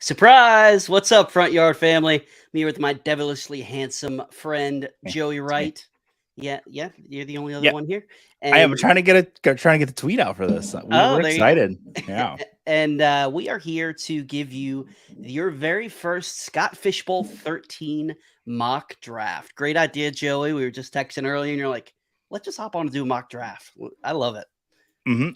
Surprise! What's up, Front Yard family? I'm here with my devilishly handsome friend, Joey It's me. Wright. Yeah, you're the only other Yeah, one here. I am And trying to get the tweet out for this. We're there you go. excited. Yeah. And we are here to give you your very first Scott Fishbowl 13 mock draft. Great idea, Joey. We were just texting earlier, and you're like, let's just hop on and do a mock draft. I love it.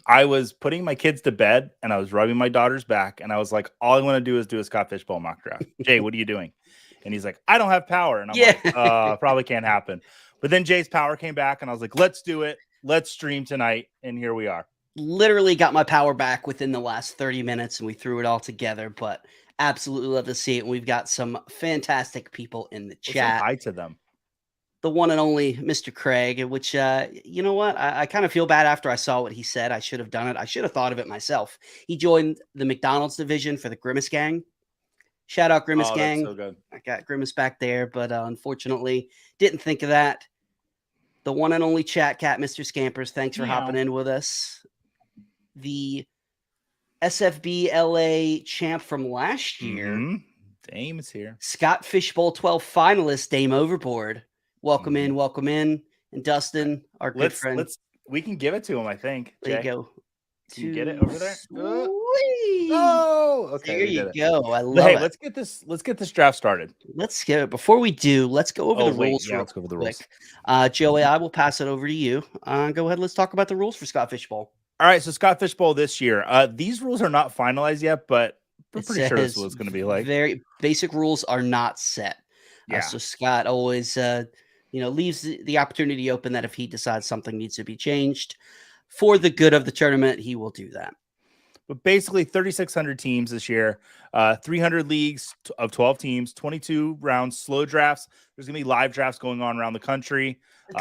I was putting my kids to bed and I was rubbing my daughter's back and I was like, all I want to do is do a Scott Fishbowl mock draft. Jay, what are you doing? And he's like, I don't have power. And I'm Yeah. like, probably can't happen. But then Jay's power came back and I was like, let's do it. Let's stream tonight. And here we are. Literally got my power back within the last 30 minutes and we threw it all together, but absolutely love to see it. And we've got some fantastic people in the Let's say chat. hi to them. The one and only Mr. Craig, which, you know what? I kind of feel bad after I saw what he said. I should have done it. I should have thought of it myself. He joined the McDonald's division for the Grimace Gang. Shout out Grimace Oh, Gang. that's so good. I got Grimace back there, but unfortunately didn't think of that. The one and only chat cat, Mr. Scampers. Thanks for hopping in with us. The SFB LA champ from last year. Dame is here. Scott Fishbowl 12 finalist, Dame Overboard. Welcome in, welcome in. And Dustin, our good friend. We can give it to him, I think. There you go. Can you get it over there? Oh, okay. There you go. I love it. Let's get this draft started. Let's get it. Before we do, let's go over the rules. Yeah, let's go over the rules. Joey, I will pass it over to you. Go ahead. Let's talk about the rules for Scott Fishbowl. All right, so Scott Fishbowl this year. These rules are not finalized yet, but we're pretty sure this is what it's going to be like. Very basic rules are not set. Yeah. So Scott always, leaves the opportunity open that if he decides something needs to be changed for the good of the tournament, he will do that. But basically, 3,600 teams this year, 300 leagues of 12 teams, 22 rounds, slow drafts. There's going to be live drafts going on around the country.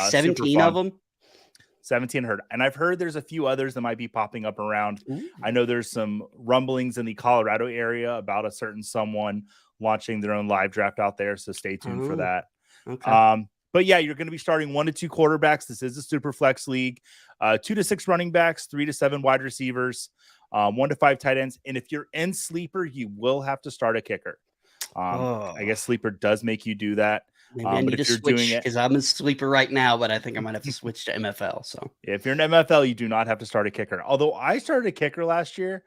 17 of them. 17 heard. And I've heard there's a few others that might be popping up around. Ooh. I know there's some rumblings in the Colorado area about a certain someone launching their own live draft out there. So stay tuned for that. Okay. But yeah, you're going to be starting 1 to 2 quarterbacks. This is a super flex league. 2 to 6 running backs, 3 to 7 wide receivers, 1 to 5 tight ends. And if you're in sleeper, you will have to start a kicker. I guess sleeper does make you do that. Maybe I need to switch because I'm in sleeper right now, but I think I might have to switch to MFL. So yeah, if you're in MFL, you do not have to start a kicker. Although I started a kicker last year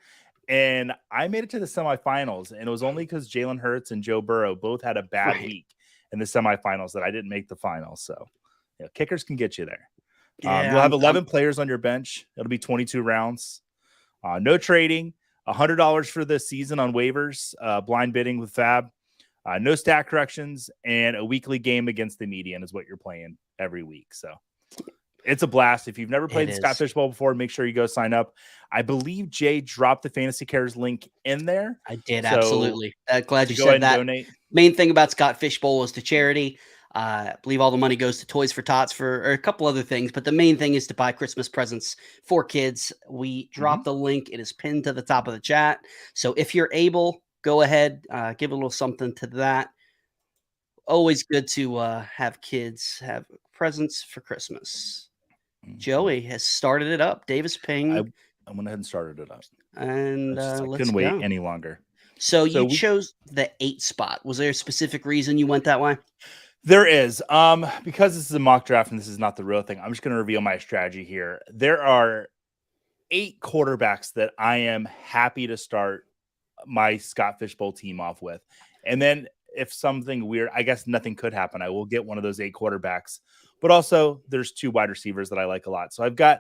and I made it to the semifinals, and it was only because Jalen Hurts and Joe Burrow both had a bad week in the semifinals that I didn't make the finals. So yeah, kickers can get you there. Yeah, you'll have 11 players on your bench. It'll be 22 rounds. No trading. $100 for the season on waivers. Blind bidding with Fab. No stat corrections, and a weekly game against the median is what you're playing every week. So it's a blast. If you've never played the Scott Fishbowl before, make sure you go sign up. I believe Jay dropped the Fantasy Cares link in there. I did, absolutely. Glad you said that. Donate. Main thing about Scott Fishbowl is to charity. I believe all the money goes to Toys for Tots or a couple other things, but the main thing is to buy Christmas presents for kids. We dropped the link. It is pinned to the top of the chat. So if you're able, go ahead, give a little something to that. Always good to have kids have presents for Christmas. Joey has started it up. Davis Ping. I went ahead and started it up. And I couldn't wait any longer. So you chose the 8 spot. Was there a specific reason you went that way? There is. Because this is a mock draft and this is not the real thing, I'm just going to reveal my strategy here. There are 8 quarterbacks that I am happy to start my Scott Fishbowl team off with. And then if something weird, I guess nothing could happen, I will get one of those 8 quarterbacks. But also there's 2 wide receivers that I like a lot. So I've got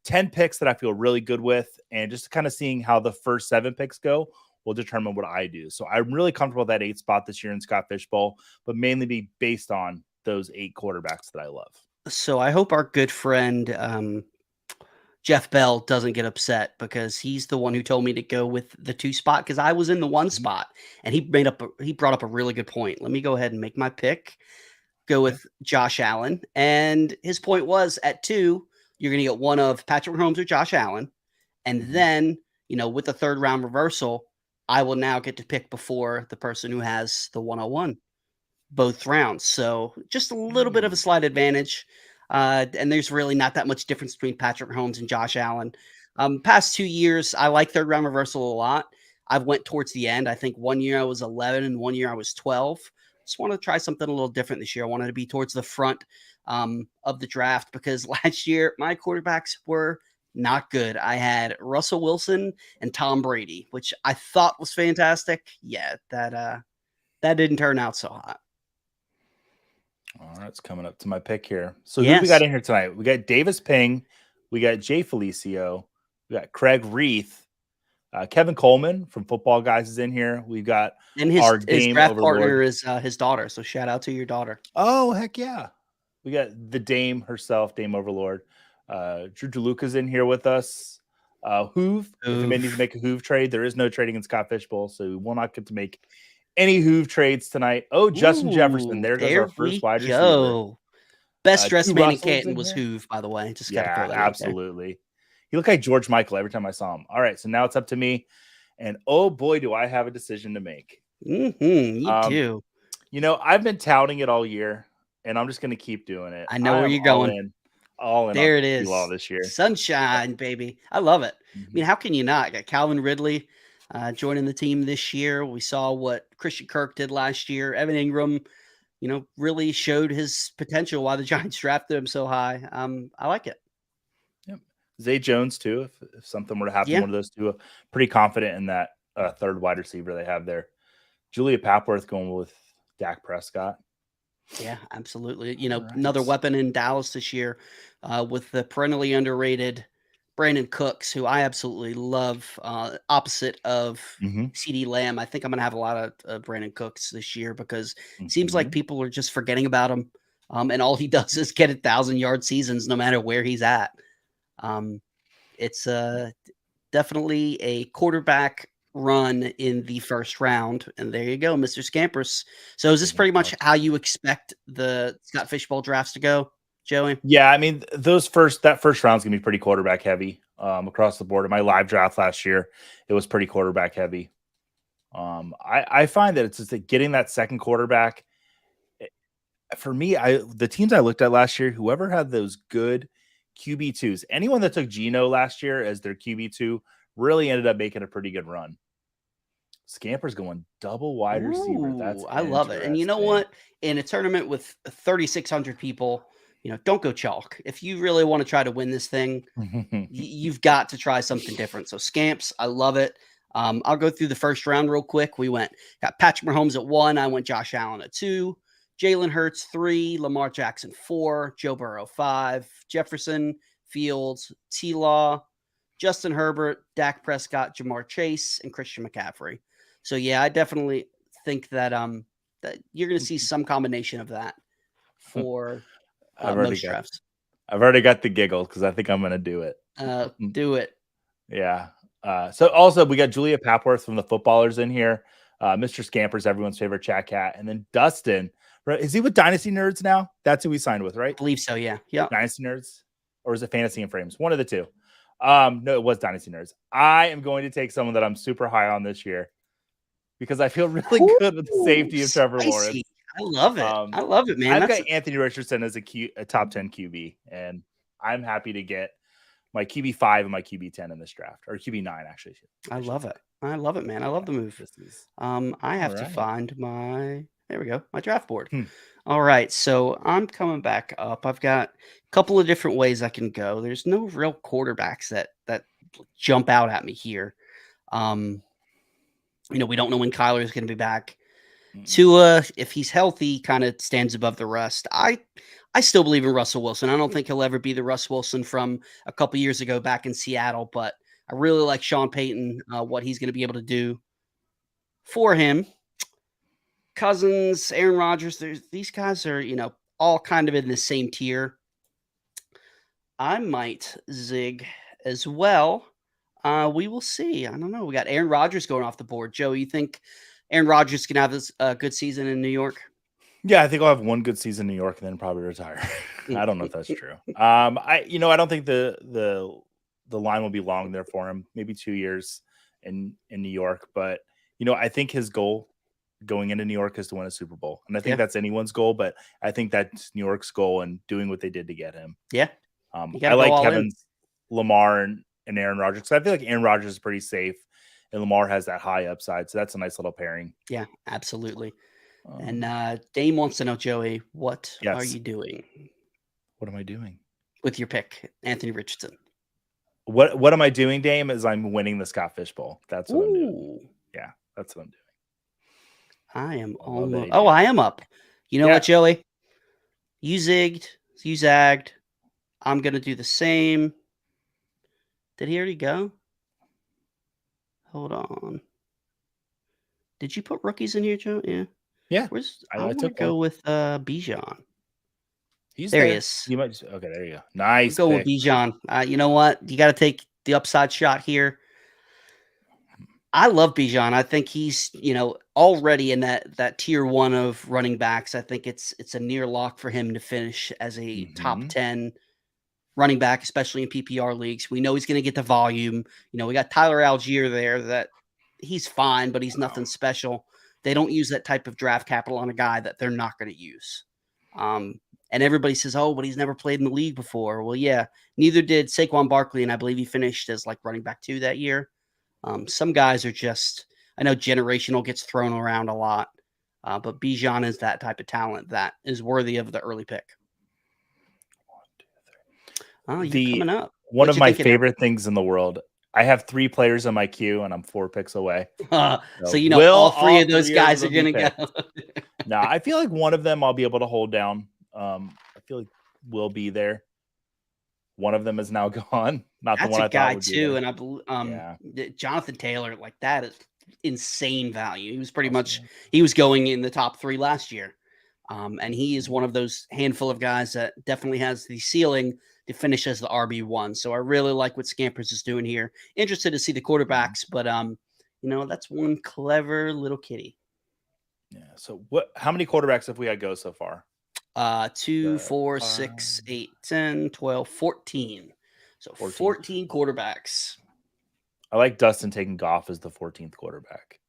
10 picks that I feel really good with, and just kind of seeing how the first 7 picks go will determine what I do. So I'm really comfortable with that 8 spot this year in Scott Fishbowl, but mainly be based on those 8 quarterbacks that I love. So I hope our good friend, Jeff Bell doesn't get upset because he's the one who told me to go with the 2 spot because I was in the 1 spot, and he brought up a really good point. Let me go ahead and make my pick. Go with Josh Allen, and his point was at 2, you're going to get one of Patrick Mahomes or Josh Allen, and then with the 3rd round reversal, I will now get to pick before the person who has the 101 both rounds. So just a little bit of a slight advantage. And there's really not that much difference between Patrick Mahomes and Josh Allen. Past 2 years, I like 3rd round reversal a lot. I went towards the end. I think one year I was 11 and one year I was 12. Just want to try something a little different this year. I wanted to be towards the front of the draft because last year my quarterbacks were not good. I had Russell Wilson and Tom Brady, which I thought was fantastic. Yeah, that didn't turn out so hot. All right, it's coming up to my pick here. So who we got Yes. in here tonight? We got Davis Ping, we got Jay Felicio, we got Craig Reith, Kevin Coleman from Football Guys is in here. We've got And our his Dame draft Overlord. partner is his daughter. So shout out to your daughter. Oh, heck yeah. We got the Dame herself, Dame Overlord. Drew DeLuca's in here with us. Hoove. If anybody needs to make a Hoove trade, there is no trading in Scott Fishbowl, so we will not get to make any Hoove trades tonight. Oh, Justin Jefferson. There goes our first wide receiver. Best dressed man in Russell's Canton in was here. Hoove, by the way. Just Yeah, gotta throw that out there. absolutely. He looked like George Michael every time I saw him. All right, so now it's up to me. And oh boy, do I have a decision to make. You do. You know, I've been touting it all year, and I'm just going to keep doing it. I know where you're going. All in. There it is. Law this year. Sunshine, baby. I love it. I mean, how can you not? Got Calvin Ridley joining the team this year. We saw what Christian Kirk did last year. Evan Ingram, you know, really showed his potential why the Giants drafted him so high. I like it. Yep. Zay Jones, too, if something were to happen, one of those two. Pretty confident in that third wide receiver they have there. Julia Papworth going with Dak Prescott. Yeah, absolutely. You know, another weapon in Dallas this year with the perennially underrated Brandon Cooks, who I absolutely love, opposite of CeeDee Lamb. I think I'm going to have a lot of Brandon Cooks this year because it seems like people are just forgetting about him. And all he does is get 1,000-yard seasons no matter where he's at. It's definitely a quarterback run in the first round. And there you go, Mr. Scampers. So is this pretty much how you expect the Scott Fishbowl drafts to go, Joey? Yeah, I mean, that first round's gonna be pretty quarterback heavy across the board. In my live draft last year, it was pretty quarterback heavy. I find that it's just that getting that second quarterback. For me, the teams I looked at last year, whoever had those good QB2s, anyone that took Geno last year as their QB2 really ended up making a pretty good run. Scamper's going double wide receiver. I love it. And you know what? In a tournament with 3,600 people, you know, don't go chalk. If you really want to try to win this thing, you've got to try something different. So Scamps, I love it. I'll go through the first round real quick. Got Patrick Mahomes at 1. I went Josh Allen at 2. Jalen Hurts 3. Lamar Jackson 4. Joe Burrow 5. Jefferson, Fields, T-Law, Justin Herbert, Dak Prescott, Jamar Chase, and Christian McCaffrey. So yeah, I definitely think that that you're going to see some combination of that for most drafts. I've already got the giggle because I think I'm going to do it. Do it. Yeah. So also we got Julia Papworth from the Footballers in here. Mr. Scampers, everyone's favorite chat cat, and then Dustin. Right? Is he with Dynasty Nerds now? That's who we signed with, right? I believe so. Yeah. Yeah. Dynasty Nerds, or is it Fantasy and Frames? One of the two. No, it was Dynasty Nerds. I am going to take someone that I'm super high on this year because I feel really good with the safety of Trevor Lawrence. I love it. I love it, man. I've got Anthony Richardson as a top 10 QB, and I'm happy to get my QB 5 and my QB 10 in this draft, or QB 9 actually. I love it. I love it, man. I love the move. I have to find there we go, my draft board. All right, so I'm coming back up. I've got a couple of different ways I can go. There's no real quarterbacks that jump out at me here. You know, we don't know when Kyler is going to be back. Tua, if he's healthy, kind of stands above the rest. I still believe in Russell Wilson. I don't think he'll ever be the Russ Wilson from a couple years ago back in Seattle, but I really like Sean Payton, what he's going to be able to do for him. Cousins, Aaron Rodgers, these guys are, you know, all kind of in the same tier. I might zig as well. We will see. I don't know. We got Aaron Rodgers going off the board. Joe, you think Aaron Rodgers can have this good season in New York? Yeah, I think I'll have one good season in New York and then probably retire. I don't know if that's true. I don't think the line will be long there for him. Maybe 2 years in New York, but I think his goal going into New York is to win a Super Bowl, and I think that's anyone's goal. But I think that's New York's goal and doing what they did to get him. Yeah, I like Kevin's Lamar and Aaron Rodgers because I feel like Aaron Rodgers is pretty safe, and Lamar has that high upside. So that's a nice little pairing. Yeah, absolutely. And Dame wants to know, Joey, what are Yes. you doing What am I doing? with your pick, Anthony Richardson? What am I doing, Dame? Is I'm winning the Scott Fish Bowl. That's what I'm doing. Ooh, Yeah, that's what I'm doing. I am I love almost. AJ. Oh, I am up. You know Yeah. what, Joey? You zigged. You zagged. I'm gonna do the same. Did he already go? Hold on. Did you put rookies in here, Joe? Yeah. Yeah, I I want to took go one. with Bijan. He's There he there. is. You might okay, there you go. I'm Nice going with pick. Bijan. You know what? You got to take the upside shot here. I love Bijan. I think he's, already in that tier 1 of running backs. I think it's a near lock for him to finish as a top 10 running back, especially in PPR leagues. We know he's going to get the volume. We got Tyler Algier there that he's fine, but he's nothing special. They don't use that type of draft capital on a guy that they're not going to use. And everybody says, oh, but he's never played in the league before. Well, yeah, neither did Saquon Barkley, and I believe he finished as like running back 2 that year. Some guys are just, I know generational gets thrown around a lot, but Bijan is that type of talent that is worthy of the early pick. Oh, you're coming up. One of my favorite things in the world. I have 3 players on my queue, and I'm 4 picks away. So all three of those guys are going to go. No, I feel like one of them I'll be able to hold down. I feel like we'll be there. One of them is now gone. Not That's the one a I guy thought would too, be and I believe Jonathan Taylor, like that is insane value. He was pretty much he was going in the top 3 last year, and he is one of those handful of guys that definitely has the ceiling to finish as the RB1. So I really like what Scampers is doing here. Interested to see the quarterbacks, but that's one clever little kitty. Yeah. So how many quarterbacks have we had go so far? 2, 4, 6, 8, 10, 12, 14. So 14 quarterbacks. I like Dustin taking Goff as the 14th quarterback.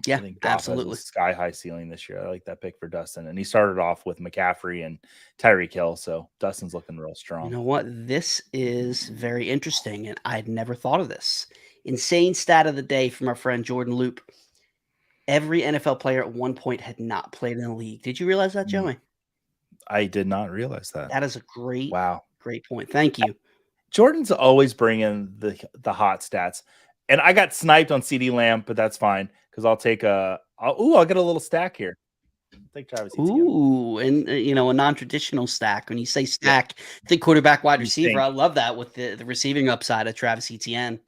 Yeah, I think Goff absolutely. has a sky-high ceiling this year. I like that pick for Dustin. And he started off with McCaffrey and Tyreek Hill, so Dustin's looking real strong. You know what? This is very interesting, and I had never thought of this. Insane stat of the day from our friend Jordan Loop. Every NFL player at one point had not played in the league. Did you realize that, Joey? I did not realize that. That is a great point. Thank you. Jordan's always bringing the hot stats. And I got sniped on CD Lamb, but that's fine because I'll take I'll get a little stack here. Take Travis Etienne. Ooh, and a non-traditional stack. When you say stack, think quarterback, wide receiver. I love that with the receiving upside of Travis Etienne.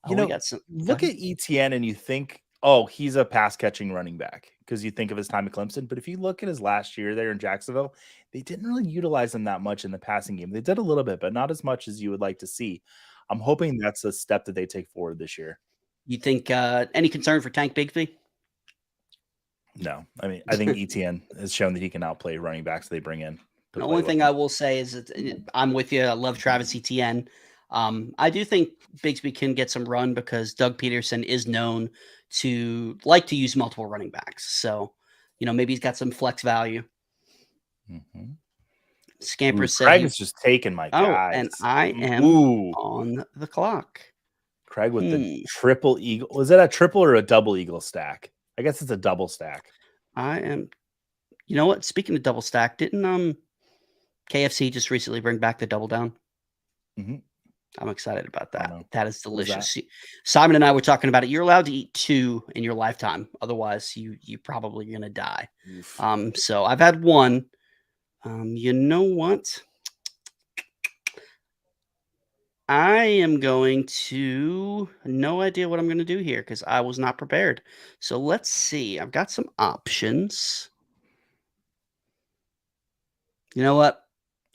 Look at Etienne and you think, oh, he's a pass catching running back because you think of his time at Clemson. But if you look at his last year there in Jacksonville, they didn't really utilize him that much in the passing game. They did a little bit, but not as much as you would like to see. I'm hoping that's a step that they take forward this year. You think any concern for Tank Bigsby? No. I mean, I think Etienne has shown that he can outplay running backs they bring in. The only thing I will say is that I'm with you. I love Travis Etienne. I do think Bigsby can get some run because Doug Peterson is known to like to use multiple running backs. So, maybe he's got some flex value. Scamper said Craig is just taking my guys. And I am on the clock. Craig with the triple eagle. Was that a triple or a double eagle stack? I guess it's a double stack. I am. You know what? Speaking of double stack, didn't KFC just recently bring back the double down? I'm excited about that. That is delicious. Simon and I were talking about it. You're allowed to eat 2 in your lifetime. Otherwise, you're probably going to die. So I've had 1. You know what? I am going to no idea what I'm going to do here because I was not prepared. So let's see. I've got some options. You know what?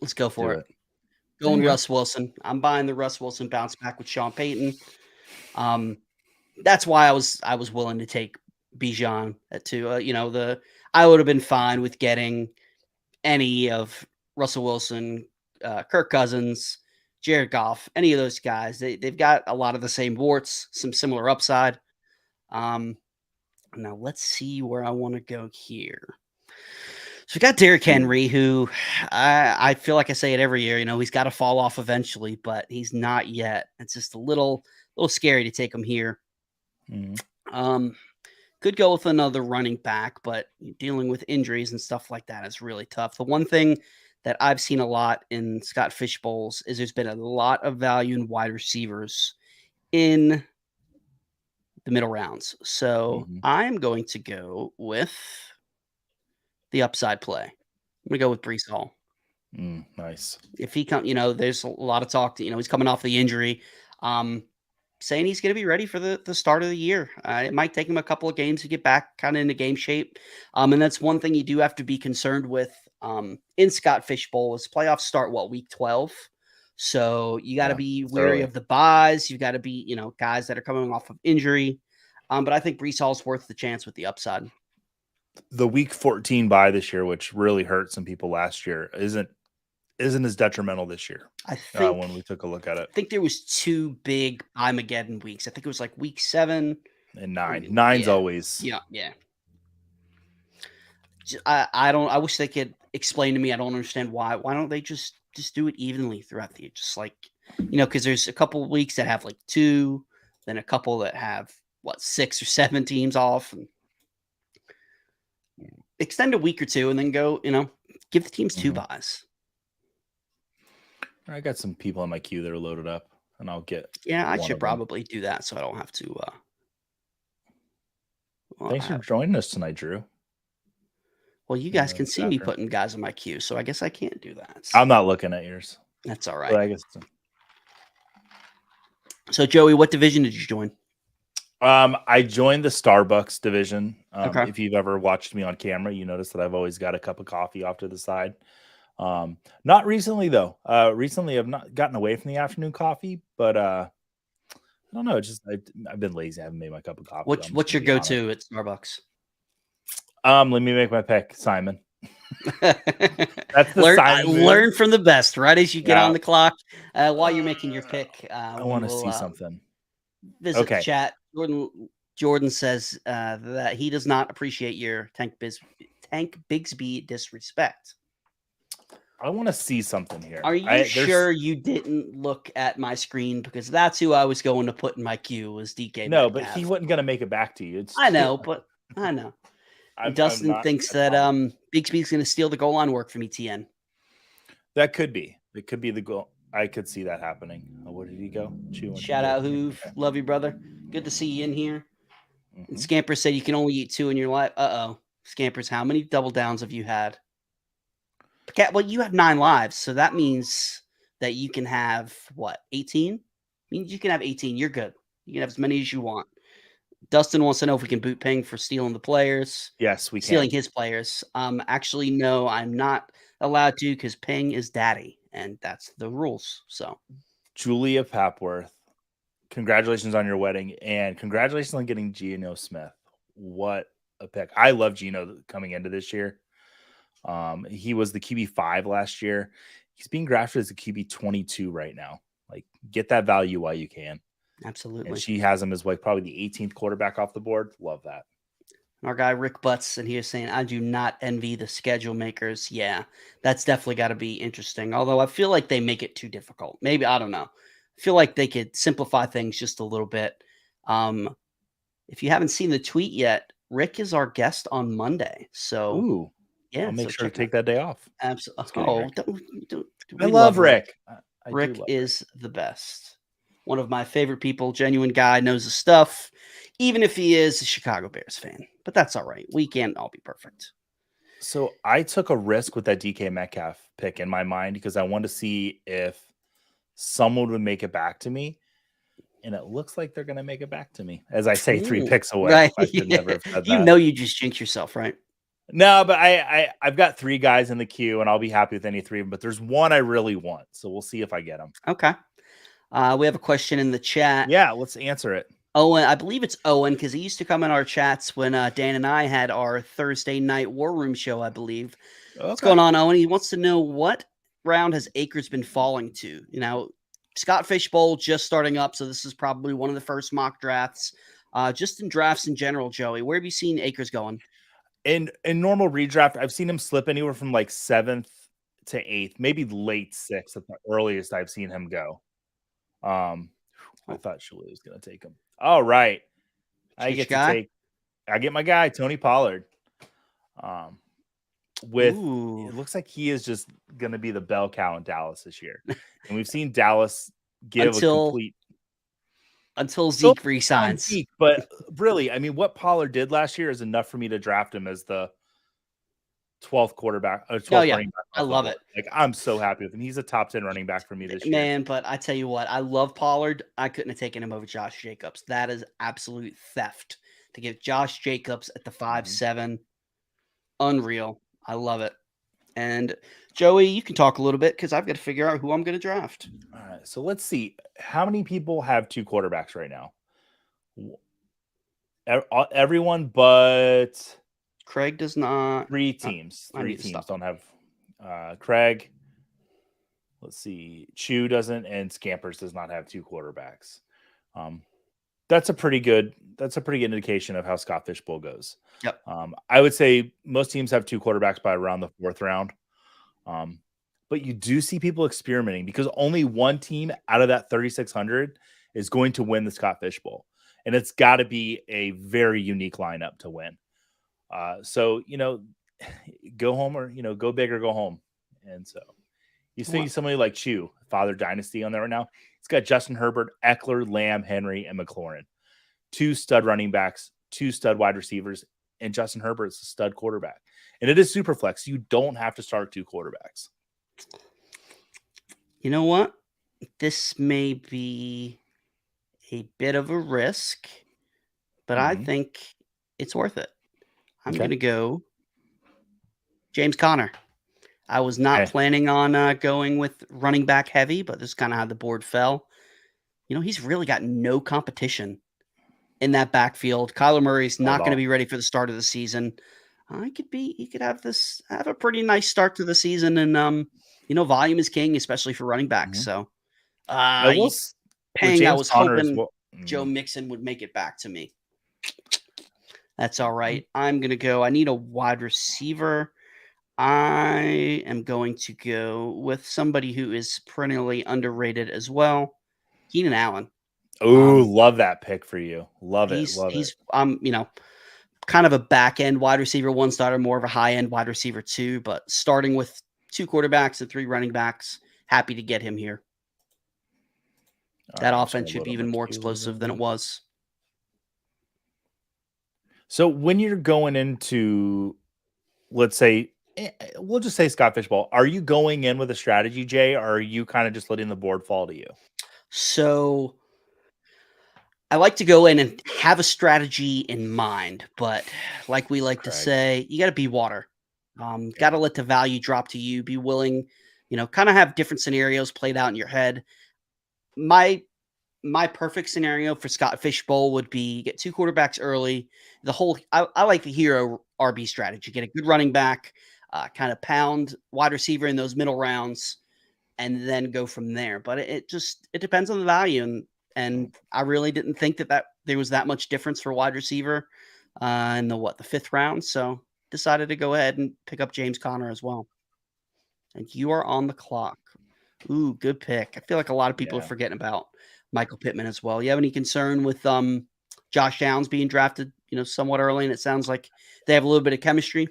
Let's go for it. Going Russ Wilson. I'm buying the Russ Wilson bounce back with Sean Payton. That's why I was willing to take Bijan at 2. I would have been fine with getting any of Russell Wilson, Kirk Cousins, Jared Goff, any of those guys. They've got a lot of the same warts, some similar upside. Now let's see where I want to go here. So we got Derrick Henry, who I feel like I say it every year. He's got to fall off eventually, but he's not yet. It's just a little scary to take him here. Mhm. Could go with another running back, but dealing with injuries and stuff like that is really tough. The one thing that I've seen a lot in Scott Fish Bowls is there's been a lot of value in wide receivers in the middle rounds. So Mhm. I'm going to go with the upside play. I'm gonna go with Brees Hall. Nice. If he come, there's a lot of talk that he's coming off the injury. Um, saying he's going to be ready for the start of the year. It might take him a couple of games to get back kind of into game shape. And that's one thing you do have to be concerned with in Scott Fishbowl is playoffs start week 12. So you got to Yeah, be it's wary early. of the buys. You got to be, guys that are coming off of injury. But I think Brees Hall's worth the chance with the upside. The week 14 bye this year, which really hurt some people last year, isn't as detrimental this year. I think When we took a look at it. there was two big Armageddon weeks. I think it was like week 7. And Or nine's yeah, always yeah. I don't. I wish they could explain to me. I don't understand why. Why don't they just do it evenly throughout the year? Just like because there's a couple of weeks that have like 2, then a couple that have 6 or 7 teams off, and extend a week or 2, and then go. Give the teams 2 Mhm. buys. I got some people in my queue that are loaded up, and I'll get. Yeah, I one should of them. probably do that so I don't have to. Thanks for joining us tonight, Drew. Well, you guys can see me putting guys in my queue, so I guess I can't do that. I'm not looking at yours. That's all But right. I guess. So, Joey, what division did you join? I joined the Starbucks division. Okay. If you've ever watched me on camera, you notice that I've always got a cup of coffee off to the side. Not recently though. Recently I've not gotten away from the afternoon coffee, but I don't know. It's just I've been lazy. I haven't made my cup of coffee. What's your go-to at Starbucks? Let me make my pick, Simon. That's the Simon learn from the best. Right as you get on Yeah. the clock, while you're making your pick, I want to see something. visit the Okay. chat. Jordan says that he does not appreciate your Tank Bigsby disrespect. I want to see something here. Are you sure you didn't look at my screen? Because that's who I was going to put in my queue was DK No, Metcalf. but he wasn't going to make it back to you. I know, but I know. Dustin thinks that Bigsby's going to steal the goal line work from ETN. That could be. It could be the goal. I could see that happening. Oh, where did he go? Shout out, Hoove. Okay. Love you, brother. Good to see you in here. Mm-hmm. And Scamper said you can only eat 2 in your life. Uh-oh. Scampers, how many double downs have you had? Well, you have 9 lives, so that means that you can have, 18? Means you can have 18. You're good. You can have as many as you want. Dustin wants to know if we can boot Ping for stealing the players. Yes, we can. Stealing his players. Actually, no, I'm not allowed to because Ping is daddy, and that's the rules. So, Julia Papworth, congratulations on your wedding, and congratulations on getting Geno Smith. What a pick! I love Geno coming into this year. He was the QB5 last year. He's being drafted as a QB22 right now. Like, get that value while you can. Absolutely. And she has him as like probably the 18th quarterback off the board. Love that. Our guy Rick Butts, and he is saying, I do not envy the schedule makers. Yeah, that's definitely got to be interesting. Although I feel like they make it too difficult. Maybe, I don't know. I feel like they could simplify things just a little bit. If you haven't seen the tweet yet, Rick is our guest on Monday. So, ooh, yeah, I'll make sure to take that day off. Absolutely. Oh, I love Rick. Rick is the best. One of my favorite people, genuine guy, knows his stuff, even if he is a Chicago Bears fan. But that's all right. We can't all be perfect. So I took a risk with that DK Metcalf pick in my mind because I wanted to see if someone would make it back to me. And it looks like they're going to make it back to me. As I say, 3 picks away. Right. I should never have said that. You just jinx yourself, right? No, but I've got 3 guys in the queue, and I'll be happy with any 3 of them. But there's one I really want. So we'll see if I get him. Okay. We have a question in the chat. Yeah, let's answer it. Owen, I believe it's Owen because he used to come in our chats when Dan and I had our Thursday night War Room show, I believe. Okay. What's going on, Owen? He wants to know what round has Akers been falling to? Scott Fish Bowl just starting up, so this is probably one of the first mock drafts. Just in drafts in general, Joey, where have you seen Akers going? In normal redraft, I've seen him slip anywhere from like 7th to 8th, maybe late 6th at the earliest I've seen him go. I thought Shuli was going to take him. All right. I Get get your to guy? I get my guy, Tony Pollard. Um, with Ooh, it looks like he is just going to be the bell cow in Dallas this year. And we've seen Dallas give a until complete so Zeke on resigns. Zeke, but really, I mean, what Pollard did last year is enough for me to draft him as the 12th quarterback or Oh 12th yeah, running back I off the love board. it, Like, I'm so happy with him. He's a top 10 running back for me this year. man. But I tell you what, I love Pollard. I couldn't have taken him over Josh Jacobs. That is absolute theft to give Josh Jacobs at the Mhm. 5-7. Unreal. I love it. And Joey, you can talk a little bit because I've got to figure out who I'm going to draft. All right. So let's see. How many people have 2 quarterbacks right now? Everyone but Craig does not. 3 I, teams. I 3 need to teams stop. don't have Craig. Let's see. Chew doesn't, and Scampers does not have 2 quarterbacks. Um, that's a pretty good indication of how Scott Fishbowl goes. Yep. I would say most teams have 2 quarterbacks by around the 4th round. But you do see people experimenting because only one team out of that 3,600 is going to win the Scott Fishbowl. And it's got to be a very unique lineup to win. So, go home or, go big or go home. And so you see somebody like Chew, Father Dynasty on there right now. He's got Justin Herbert, Eckler, Lamb, Henry, and McLaurin. 2 stud running backs, 2 stud wide receivers, and Justin Herbert's a stud quarterback. And it is super flex. You don't have to start 2 quarterbacks. You know what? This may be a bit of a risk, but I think it's worth it. I'm going to go James Conner. I was not planning on going with running back heavy, but this is kind of how the board fell. He's really got no competition in that backfield. Kyler Murray's not going to be ready for the start of the season. He could have a pretty nice start to the season, and volume is king, especially for running backs. So, I was hoping Joe Mixon would make it back to me. That's all right. I'm gonna go. I need a wide receiver. I am going to go with somebody who is perennially underrated as well, Keenan Allen. Oh, love that pick for you. Love it. He's kind of a back end wide receiver, 1 starter, more of a high end wide receiver 2, but starting with 2 quarterbacks and 3 running backs, happy to get him here. That offense should be even more explosive than it was. So when you're going into, let's say, we'll just say Scott Fishbowl, are you going in with a strategy, Jay, or are you kind of just letting the board fall to you? So I like to go in and have a strategy in mind, but like we like to say, you got to be water. Got to let the value drop to you. Be willing, kind of have different scenarios played out in your head. My perfect scenario for Scott Fishbowl would be get 2 quarterbacks early. I like the hero RB strategy. Get a good running back, kind of pound wide receiver in those middle rounds, and then go from there. But it depends on the value, and I really didn't think that there was that much difference for wide receiver in the 5th round. So decided to go ahead and pick up James Conner as well. And you are on the clock. Ooh, good pick. I feel like a lot of people are forgetting about Michael Pittman as well. You have any concern with Josh Downs being drafted, somewhat early, and it sounds like they have a little bit of chemistry?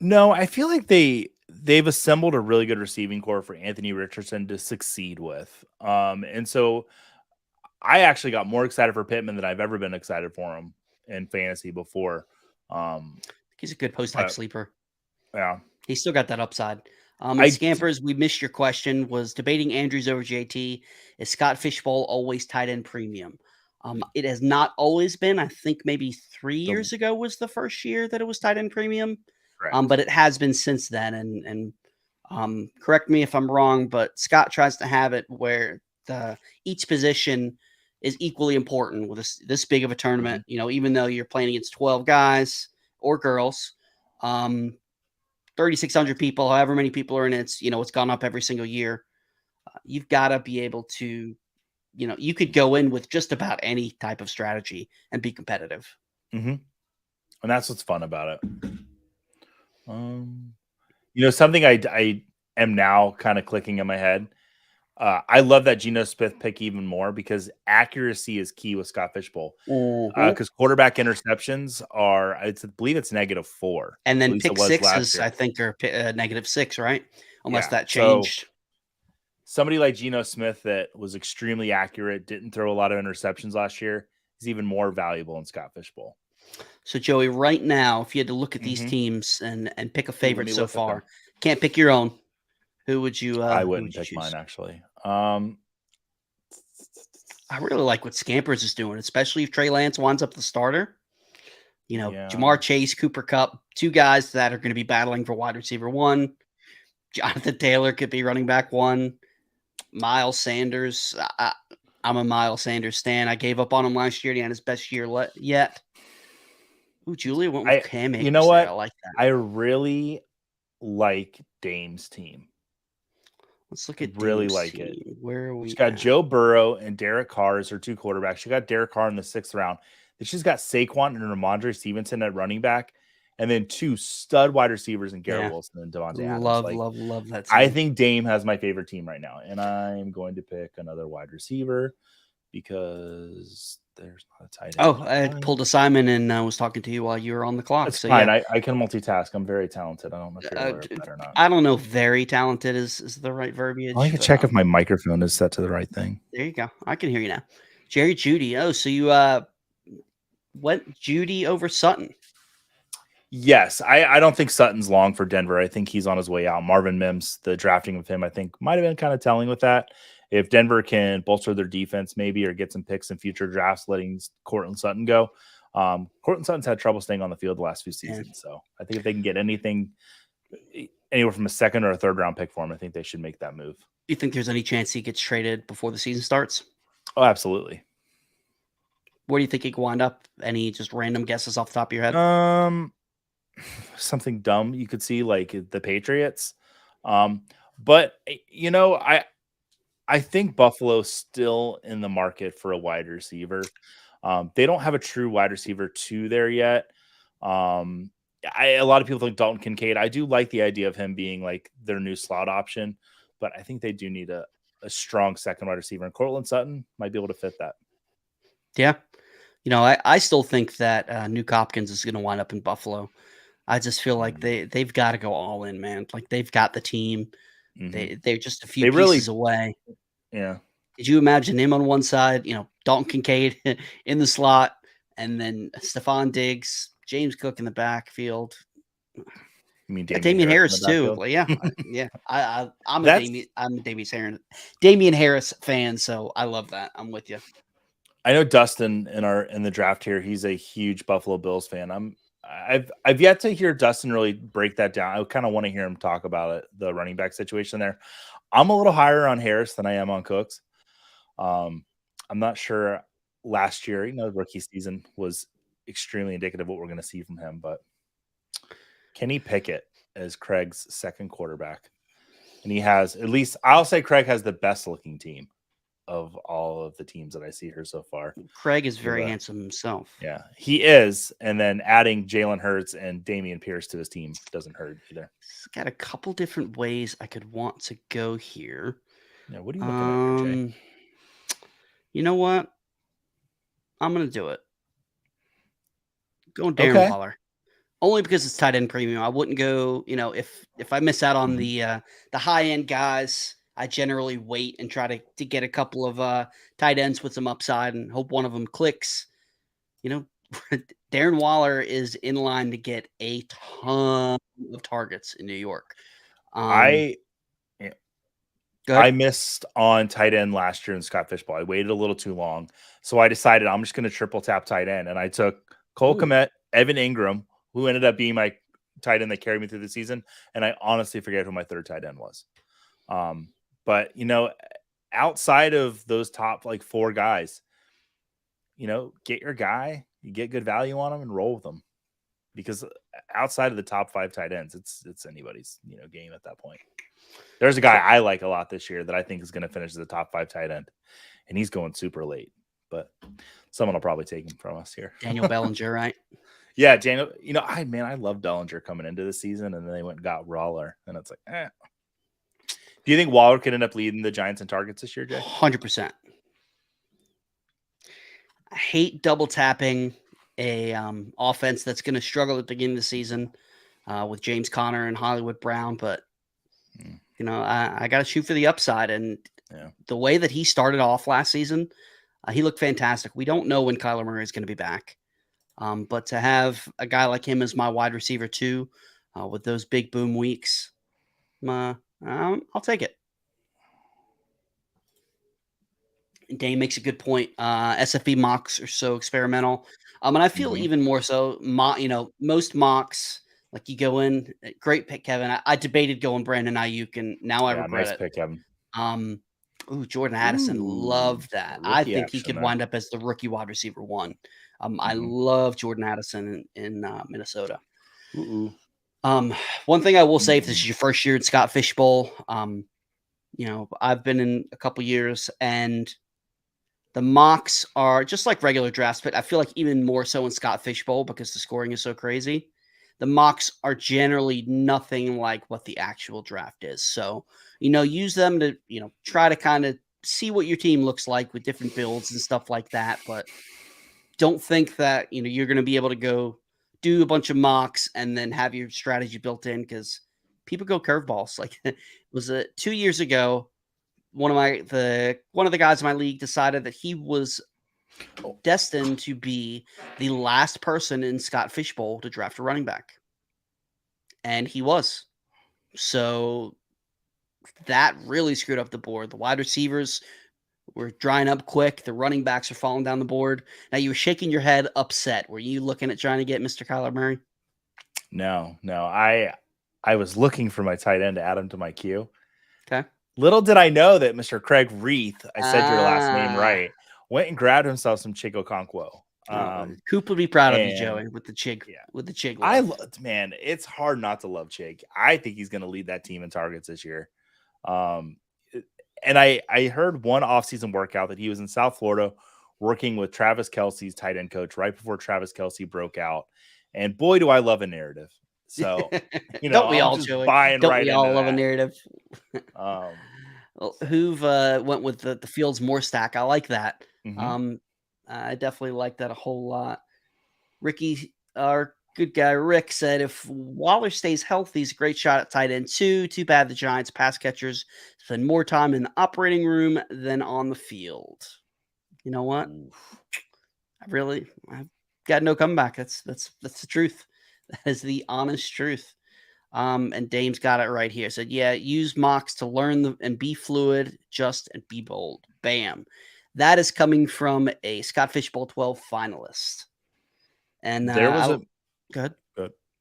No, I feel like they've assembled a really good receiving core for Anthony Richardson to succeed with. And so I actually got more excited for Pittman than I've ever been excited for him in fantasy before. He's a good post-hype sleeper. Yeah. He's still got that upside. Scampers, we missed your question. Was debating Andrews over JT. Is Scott Fishbowl always tight end premium? It has not always been. I think maybe 3 years ago was the first year that it was tight end premium. But it has been since then. And correct me if I'm wrong, but Scott tries to have it where each position is equally important with this big of a tournament. Even though you're playing against 12 guys or girls, 3,600 people, however many people are in it, it's gone up every single year. You've got to be able to, you could go in with just about any type of strategy and be competitive. And that's what's fun about it. Something I am now kind of clicking in my head. I love that Geno Smith pick even more because accuracy is key with Scott Fishbowl. Mhm. Because quarterback interceptions are, I believe it's -4. And At then least it pick was last sixes, year. I think, are -6, right? Unless Yeah. that So changed. somebody like Geno Smith that was extremely accurate, didn't throw a lot of interceptions last year, is even more valuable in Scott Fishbowl. So, Joey, right now, if you had to look at these Mm-hmm. teams and pick a Ooh, let favorite me so look at them. far, can't pick your own. I Who would wouldn't you pick mine choose? actually. I really like what Scampers is doing, especially if Trey Lance winds up the starter. Yeah. Jamar Chase, Cooper Cup, two guys that are going to be battling for wide receiver one. Jonathan Taylor could be running back one. Miles Sanders. I'm a Miles Sanders stan. I gave up on him last year. He had his best year yet. Ooh, Julia went with Cam You know Akers there. I what? like that. I really like Dame's team. Let's look I at really Dame's like it. team. Where are She's we got at? Joe Burrow and Derek Carr as her two quarterbacks. She got Derek Carr in the 6th round. Then she's got Saquon and Ramondre Stevenson at running back, and then two stud wide receivers in Garrett Yeah. Wilson and Devontae Adams. Love, Like, love, love that I team. think Dame has my favorite team right now, and I'm going to pick another wide receiver because there's not a tight end. Oh, I pulled a Simon and was talking to you while you were on the clock. That's So fine. yeah, I can multitask. I'm very talented. I don't know if you're aware of that or not. I don't know if very talented is the right I verbiage, can but check if my microphone is set to the right thing. there you go. I can hear you now. Jerry Judy. Oh, so you went Judy over Sutton. Yes, I don't think Sutton's long for Denver. I think he's on his way out. Marvin Mims, the drafting of him, I think might have been kind of telling with that. If Denver can bolster their defense maybe or get some picks in future drafts, letting Courtland Sutton go. Courtland Sutton's had trouble staying on the field the last few seasons. So I think if they can get anything, anywhere from a 2nd or a 3rd round pick for him, I think they should make that move. Do you think there's any chance he gets traded before the season starts? Oh, absolutely. Where do you think he could wind up? Any just random guesses off the top of your head? Something dumb you could see like the Patriots. But I think Buffalo's still in the market for a wide receiver. They don't have a true wide receiver 2 there yet. A lot of people think Dalton Kincaid. I do like the idea of him being like their new slot option, but I think they do need a strong second wide receiver, and Courtland Sutton might be able to fit that. Yeah. I still think that Nuke Hopkins is going to wind up in Buffalo. I just feel like they've got to go all in, man. Like they've got the team. They're just a few pieces away. Yeah. Could you imagine him on one side, Dalton Kincaid in the slot, and then Stephon Diggs, James Cook in the backfield? You mean Damian Harris too? Like, yeah. I'm a Damian Harris fan, so I love that. I'm with you. I know Dustin in the draft here. He's a huge Buffalo Bills fan. I've yet to hear Dustin really break that down. I kind of want to hear him talk about it, the running back situation there. I'm a little higher on Harris than I am on Cooks. I'm not sure last year, rookie season was extremely indicative of what we're going to see from him, but Kenny Pickett is Craig's 2nd quarterback. And he has, at least I'll say Craig has the best looking team of all of the teams that I see here so far. Craig is very handsome himself. Yeah, he is. And then adding Jalen Hurts and Damian Pierce to his team doesn't hurt either. He's got a couple different ways I could want to go here. Yeah, what are you looking at here, Jay? You know what? I'm going to do it. Going Darren Waller. Only because it's tight end premium. I wouldn't go, if I miss out on the high end guys, I generally wait and try to get a couple of tight ends with some upside and hope one of them clicks. Darren Waller is in line to get a ton of targets in New York. I missed on tight end last year in Scott Fishbowl. I waited a little too long. So I decided I'm just going to triple tap tight end. And I took Cole Kmet, Evan Ingram, who ended up being my tight end that carried me through the season. And I honestly forget who my 3rd tight end was. But, outside of those top 4 guys, get your guy, you get good value on them and roll with them. Because outside of the top 5 tight ends, it's anybody's, game at that point. There's a guy I like a lot this year that I think is going to finish as a top 5 tight end, and he's going super late, but someone will probably take him from us here. Daniel Bellinger, right? Yeah, Daniel. I love Bellinger coming into the season, and then they went and got Waller, and it's like, Do you think Waller could end up leading the Giants in targets this year, Jay? 100%. I hate double tapping a offense that's going to struggle at the beginning of the season with James Conner and Hollywood Brown, but I got to shoot for the upside. And the way that he started off last season, he looked fantastic. We don't know when Kyler Murray is going to be back, but to have a guy like him as my wide receiver too, with those big boom weeks, I'll take it. Dane makes a good point. SFB mocks are so experimental. And I feel even more so, most mocks, like you go in, great pick, Kevin. I debated going Brandon Ayuk, and now I regret it. Pick, Kevin. Jordan Addison, love that. I think he could wind up as the rookie wide receiver 1. I love Jordan Addison in Minnesota. One thing I will say, if this is your first year at Scott Fishbowl, I've been in a couple years, and the mocks are just like regular drafts, but I feel like even more so in Scott Fishbowl because the scoring is so crazy. The mocks are generally nothing like what the actual draft is. So, use them to, try to kind of see what your team looks like with different builds and stuff like that. But don't think that, you're going to be able to go do a bunch of mocks and then have your strategy built in, because people go curveballs. Like, was it 2 years ago? One of the guys in my league decided that he was destined to be the last person in Scott Fishbowl to draft a running back. And he was. So that really screwed up the board. The wide receivers were drying up quick. The running backs are falling down the board. Now, you were shaking your head upset. Were you looking at trying to get Mr. Kyler Murray? No. I was looking for my tight end to add him to my queue. Okay. Little did I know that Mr. Craig Reith, I said your last name right, went and grabbed himself some Chig Okonkwo. Coop would be proud of you, Joey, with the Chig. Yeah. With the Chig. Man, it's hard not to love Chig. I think he's going to lead that team in targets this year. And I heard one offseason workout that he was in South Florida working with Travis Kelce's tight end coach right before Travis Kelce broke out. And boy, do I love a narrative. So, don't we all, Joey? Don't we all love a narrative? Hoove went with the Fields more stack. I like that. I definitely like that a whole lot. Ricky, our good guy Rick, said if Waller stays healthy, he's a great shot at tight end too. Too bad the Giants pass catchers spend more time in the operating room than on the field. You know what? I've got no comeback. That's the truth. That is the honest truth. And Dame's got it right here. Said, yeah, use mocks to learn and be fluid, just and be bold. Bam. That is coming from a Scott Fishbowl 12 finalist. And there was good.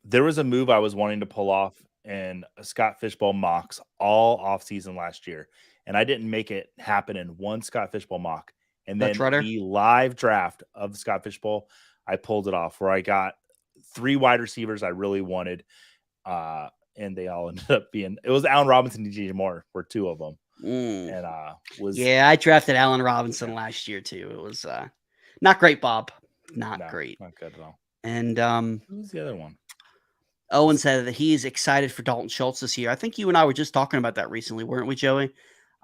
There was a move I was wanting to pull off in a Scott Fishbowl mocks all off season last year, and I didn't make it happen in one Scott Fishbowl mock. And then the live draft of the Scott Fishbowl, I pulled it off where I got 3 wide receivers I really wanted. And they all ended up being, it was Allen Robinson and DJ Moore were 2 of them. And I drafted Allen Robinson last year too. It was not great, Bob. Not great. Not good at all. And who's the other one? Owen said that he is excited for Dalton Schultz this year. I think you and I were just talking about that recently, weren't we, Joey?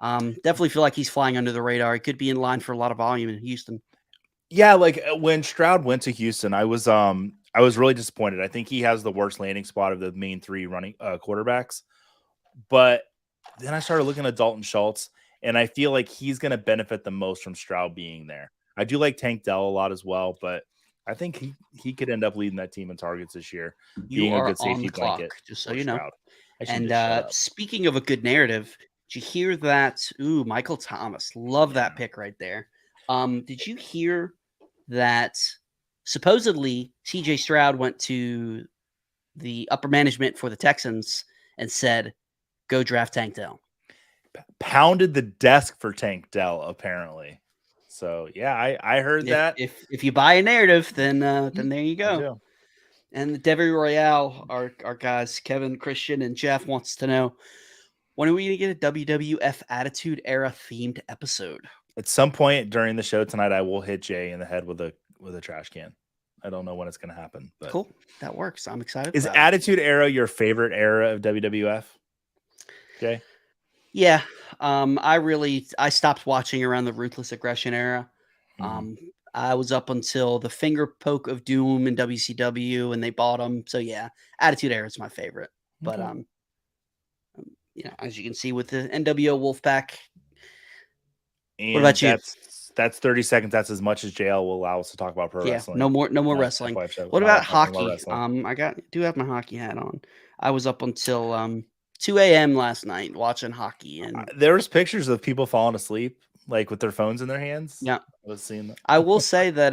Definitely feel like he's flying under the radar. He could be in line for a lot of volume in Houston. Yeah, like when Stroud went to Houston, I was really disappointed. I think he has the worst landing spot of the main 3 running quarterbacks. But then I started looking at Dalton Schultz, and I feel like he's going to benefit the most from Stroud being there. I do like Tank Dell a lot as well, but I think he could end up leading that team in targets this year. You are a good safety blanket, just so you know. And speaking of a good narrative, did you hear that? Ooh, Michael Thomas. Love that pick right there. Did you hear that supposedly CJ Stroud went to the upper management for the Texans and said, go draft Tank Dell? Pounded the desk for Tank Dell, apparently. So, yeah, I heard that. If you buy a narrative, then there you go. And the Devery Royale, our guys, Kevin, Christian, and Jeff wants to know, when are we going to get a WWF Attitude Era themed episode? At some point during the show tonight, I will hit Jay in the head with a trash can. I don't know when it's going to happen. But cool. That works. I'm excited. Is Attitude Era your favorite era of WWF? Okay. Yeah, I stopped watching around the Ruthless Aggression era. Mhm. Um, I was up until the Finger Poke of Doom in WCW, and they bought them. So yeah, Attitude Era is my favorite. But Okay. as you can see with the NWO Wolfpack. What And about you? that's 30 seconds. That's as much as JL will allow us to talk about pro Yeah, wrestling. no more F wrestling. Y show. What Not about talking about hockey? wrestling. Do have my hockey hat on. I was up until 2 a.m. last night watching hockey, and There was pictures of people falling asleep, like with their phones in their hands. yeah, I was seeing that. I will say that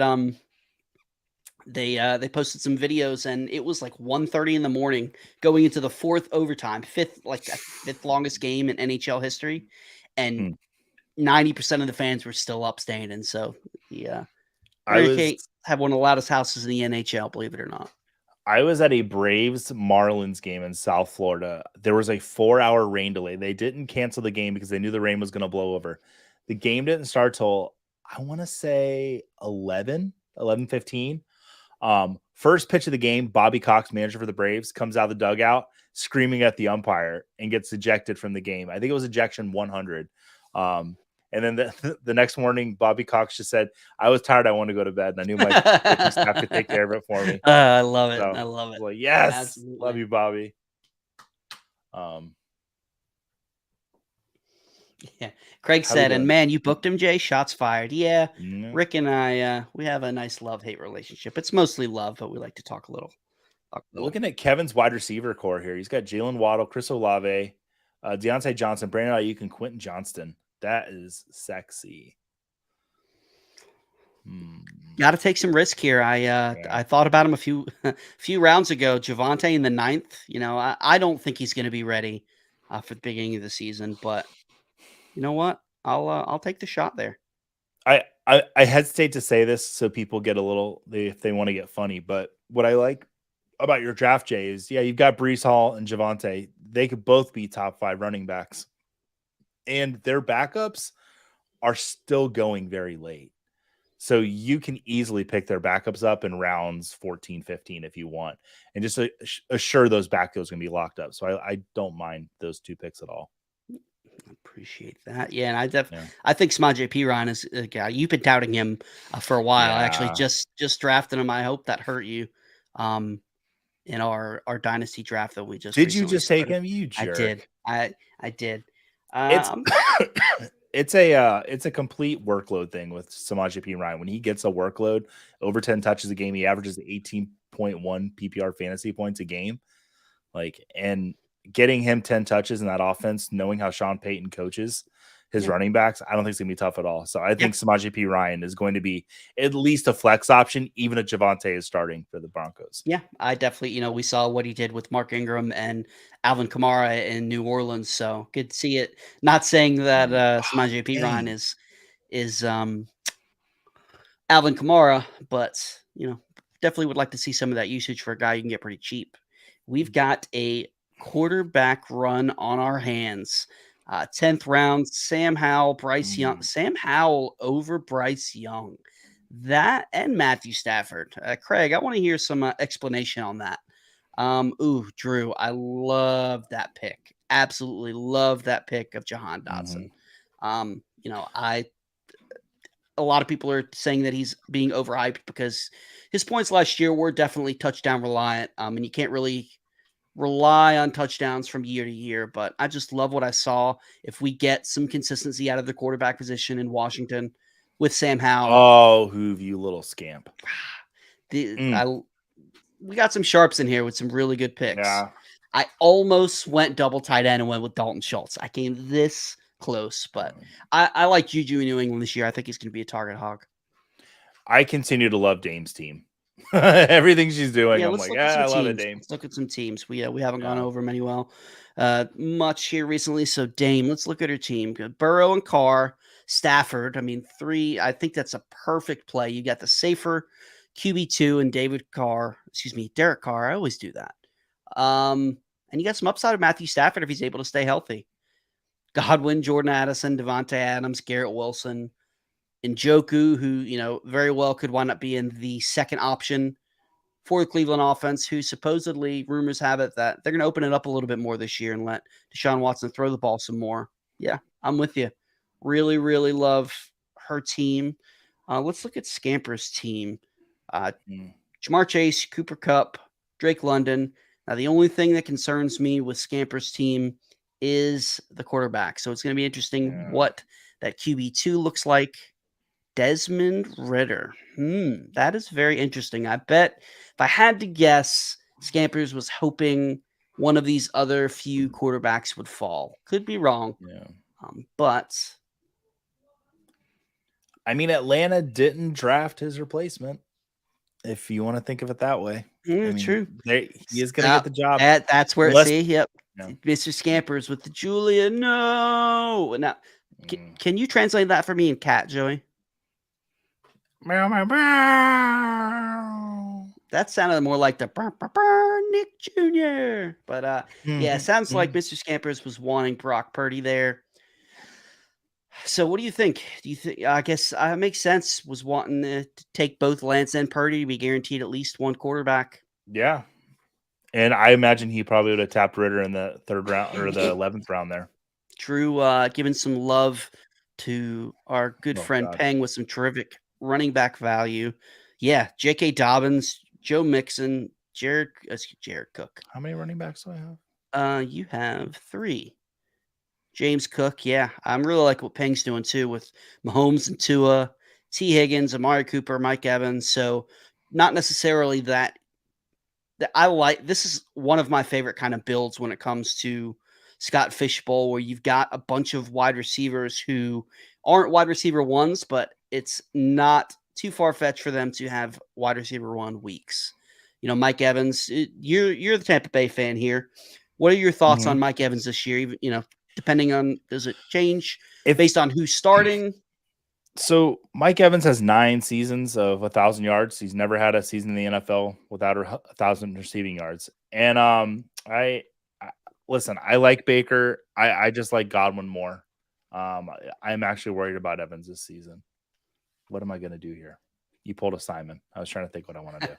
they posted some videos, and it was like 1:30 in the morning, going into the fourth overtime, fifth longest game in NHL history, and Hmm. 90% of the fans were still up standing. So yeah, I was Hurricane have one of the loudest houses in the NHL, believe it or not. I was at a Braves Marlins game in South Florida. There was a 4-hour rain delay. They didn't cancel the game because they knew the rain was going to blow over. The game didn't start till I want to say 11:15. First pitch of the game, Bobby Cox, manager for the Braves, comes out of the dugout screaming at the umpire and gets ejected from the game. I think it was ejection 100. Um, and then the next morning, Bobby Cox just said, "I was tired. I wanted to go to bed, and I knew my pitching staff could take care of it for me." I love it. So I I love was it. like, "Yes, love Absolutely. you, Bobby." Um, Yeah. Craig how we said, and doing? man, you booked him, Jay. Shots fired. Yeah. Yeah. Rick and I, we have a nice love-hate relationship. It's mostly love, but we like to talk a little. Talk a little. Looking at Kevin's wide receiver core here, he's got Jalen Waddle, Chris Olave, Deontay Johnson, Brandon Ayuk, and Quentin Johnston. That is sexy. Got to take some risk here. Yeah. I thought about him a few rounds ago. Javante in the ninth. I don't think he's going to be ready for the beginning of the season, but you know what? I'll take the shot there. I hesitate to say this so people get a little if they want to get funny, but what I like about your draft, Jay, is you've got Brees Hall and Javante. They could both be top 5 running backs, and their backups are still going very late. So you can easily pick their backups up in rounds 14, 15 if you want, and just assure those backfields going to be locked up. So I don't mind those 2 picks at all. Appreciate that. Yeah, and Yeah. I think Samaje Perine is a guy you've been touting him for a while. I actually Yeah. just drafted him. I hope that hurt you in our dynasty draft that we just Did you recently just take started. him? You I did. jerk. I did. It's Um, it's a complete workload thing with Samaje Perine. When he gets a workload over 10 touches a game, he averages 18.1 PPR fantasy points a game. And getting him 10 touches in that offense, knowing how Sean Payton coaches his yeah, running backs, I don't think it's gonna be tough at all. So I yeah, think Samaje Perine is going to be at least a flex option, even if Javante is starting for the Broncos. yeah. I definitely, we saw what he did with Mark Ingram and Alvin Kamara in New Orleans, so good to see it. Not saying that Samaje Perine Dang. is Alvin Kamara, but definitely would like to see some of that usage for a guy you can get pretty cheap. We've got a quarterback run on our hands. 10th round, Sam Howell, Bryce Young. Sam Howell over Bryce Young. That and Matthew Stafford. Craig, I want to hear some explanation on that. Drew, I love that pick. Absolutely love that pick of Jahan Dotson. I a lot of people are saying that he's being overhyped because his points last year were definitely touchdown reliant. And you can't really rely on touchdowns from year to year. But I just love what I saw. If we get some consistency out of the quarterback position in Washington with Sam Howell, Oh, Hoove, you little scamp. we got some sharps in here with some really good picks. Yeah. I almost went double tight end and went with Dalton Schultz. I came this close, but I like Juju in New England this year. I think he's going to be a target hog. I continue to love Dame's team. Everything she's doing, Yeah, I'm let's like, look at some I love it, teams. Dame. Let's look at some teams. We haven't gone Yeah. over many much here recently. So Dame, let's look at her team. Burrow and Carr, Stafford. I mean, 3. I think that's a perfect play. You got the safer QB2 and Derek Carr. I always do that. And you got some upside of Matthew Stafford if he's able to stay healthy. Godwin, Jordan Addison, Devontae Adams, Garrett Wilson, and Njoku, who, very well could wind up being the second option for the Cleveland offense, who supposedly rumors have it that they're going to open it up a little bit more this year and let Deshaun Watson throw the ball some more. Yeah, I'm with you. Really, really love her team. Let's look at Scamper's team. Uh, Mm, Jamar Chase, Cooper Cup, Drake London. Now, the only thing that concerns me with Scamper's team is the quarterback. So it's going to be interesting yeah. what that QB2 looks like. Desmond Ritter. That is very interesting. I bet if I had to guess, Scampers was hoping one of these other few quarterbacks would fall. Could be wrong, Yeah. but I mean, Atlanta didn't draft his replacement, if you want to think of it that way. I mean, true. he is going to get the job. That's where it. Unless, See, yep, you Mr. Scampers with the Julia. No, now know, can you translate that for me in cat, Joey? meow, meow, meow. That sounded more like the burr, burr, burr, Nick Jr. But yeah, it sounds like Mr. Scampers was wanting Brock Purdy there. So what do you think? Do you think? I guess it makes sense. Was wanting to take both Lance and Purdy to be guaranteed at least one quarterback. Yeah. And I imagine he probably would have tapped Ritter in the 3rd round or the 11th round there. Drew giving some love to our good Oh, friend God. Peng with some terrific running back value. Yeah, J.K. Dobbins, Joe Mixon, Jared Cook. How many running backs do I have? You have 3. James Cook, yeah. I'm really like what Peng's doing too with Mahomes and Tua, T. Higgins, Amari Cooper, Mike Evans. So not necessarily that I like. This is one of my favorite kind of builds when it comes to Scott Fishbowl, where you've got a bunch of wide receivers who aren't wide receiver ones, but it's not too far fetched for them to have wide receiver 1 weeks. Mike Evans, you're the Tampa Bay fan here. What are your thoughts on Mike Evans this year? Even depending on, does it change based on who's starting? So Mike Evans has 9 seasons of 1,000 yards. He's never had a season in the NFL without 1,000 receiving yards. And I listen. I like Baker. I just like Godwin more. I'm actually worried about Evans this season. What am I going to do here? You pulled a Simon. I was trying to think what I want to do.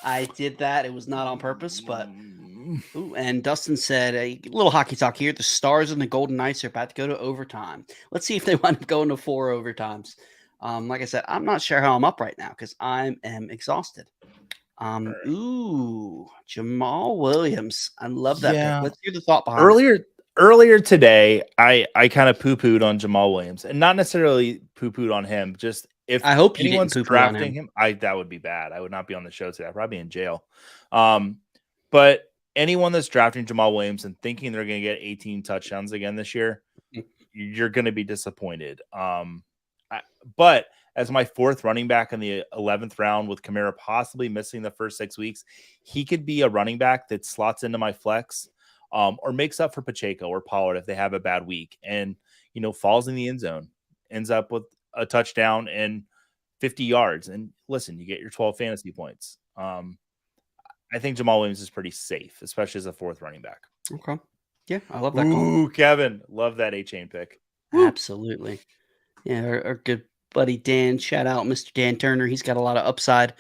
I did that. It was not on purpose, but ooh, and Dustin said a little hockey talk here. The Stars and the Golden Knights are about to go to overtime. Let's see if they wind up going to 4 overtimes. Like I said, I'm not sure how I'm up right now because I am exhausted. Ooh, Jamal Williams. I love that pick. Let's hear the thought behind it. Earlier today, I kind of poo-pooed on Jamal Williams, and not necessarily poo-pooed on him. Just if I hope anyone's drafting him, that would be bad. I would not be on the show today. I'd probably be in jail. But anyone that's drafting Jamal Williams and thinking they're going to get 18 touchdowns again this year, you're going to be disappointed. But as my 4th running back in the 11th round, with Kamara possibly missing the first 6 weeks, he could be a running back that slots into my flex, or makes up for Pacheco or Pollard if they have a bad week, and falls in the end zone, ends up with a touchdown and 50 yards. And listen, you get your 12 fantasy points. I think Jamal Williams is pretty safe, especially as a 4th running back. Okay. Yeah, I love that. Ooh, Kevin, love that A-Chain pick. Absolutely. Yeah, our good buddy Dan, shout out Mr. Dan Turner. He's got a lot of upside.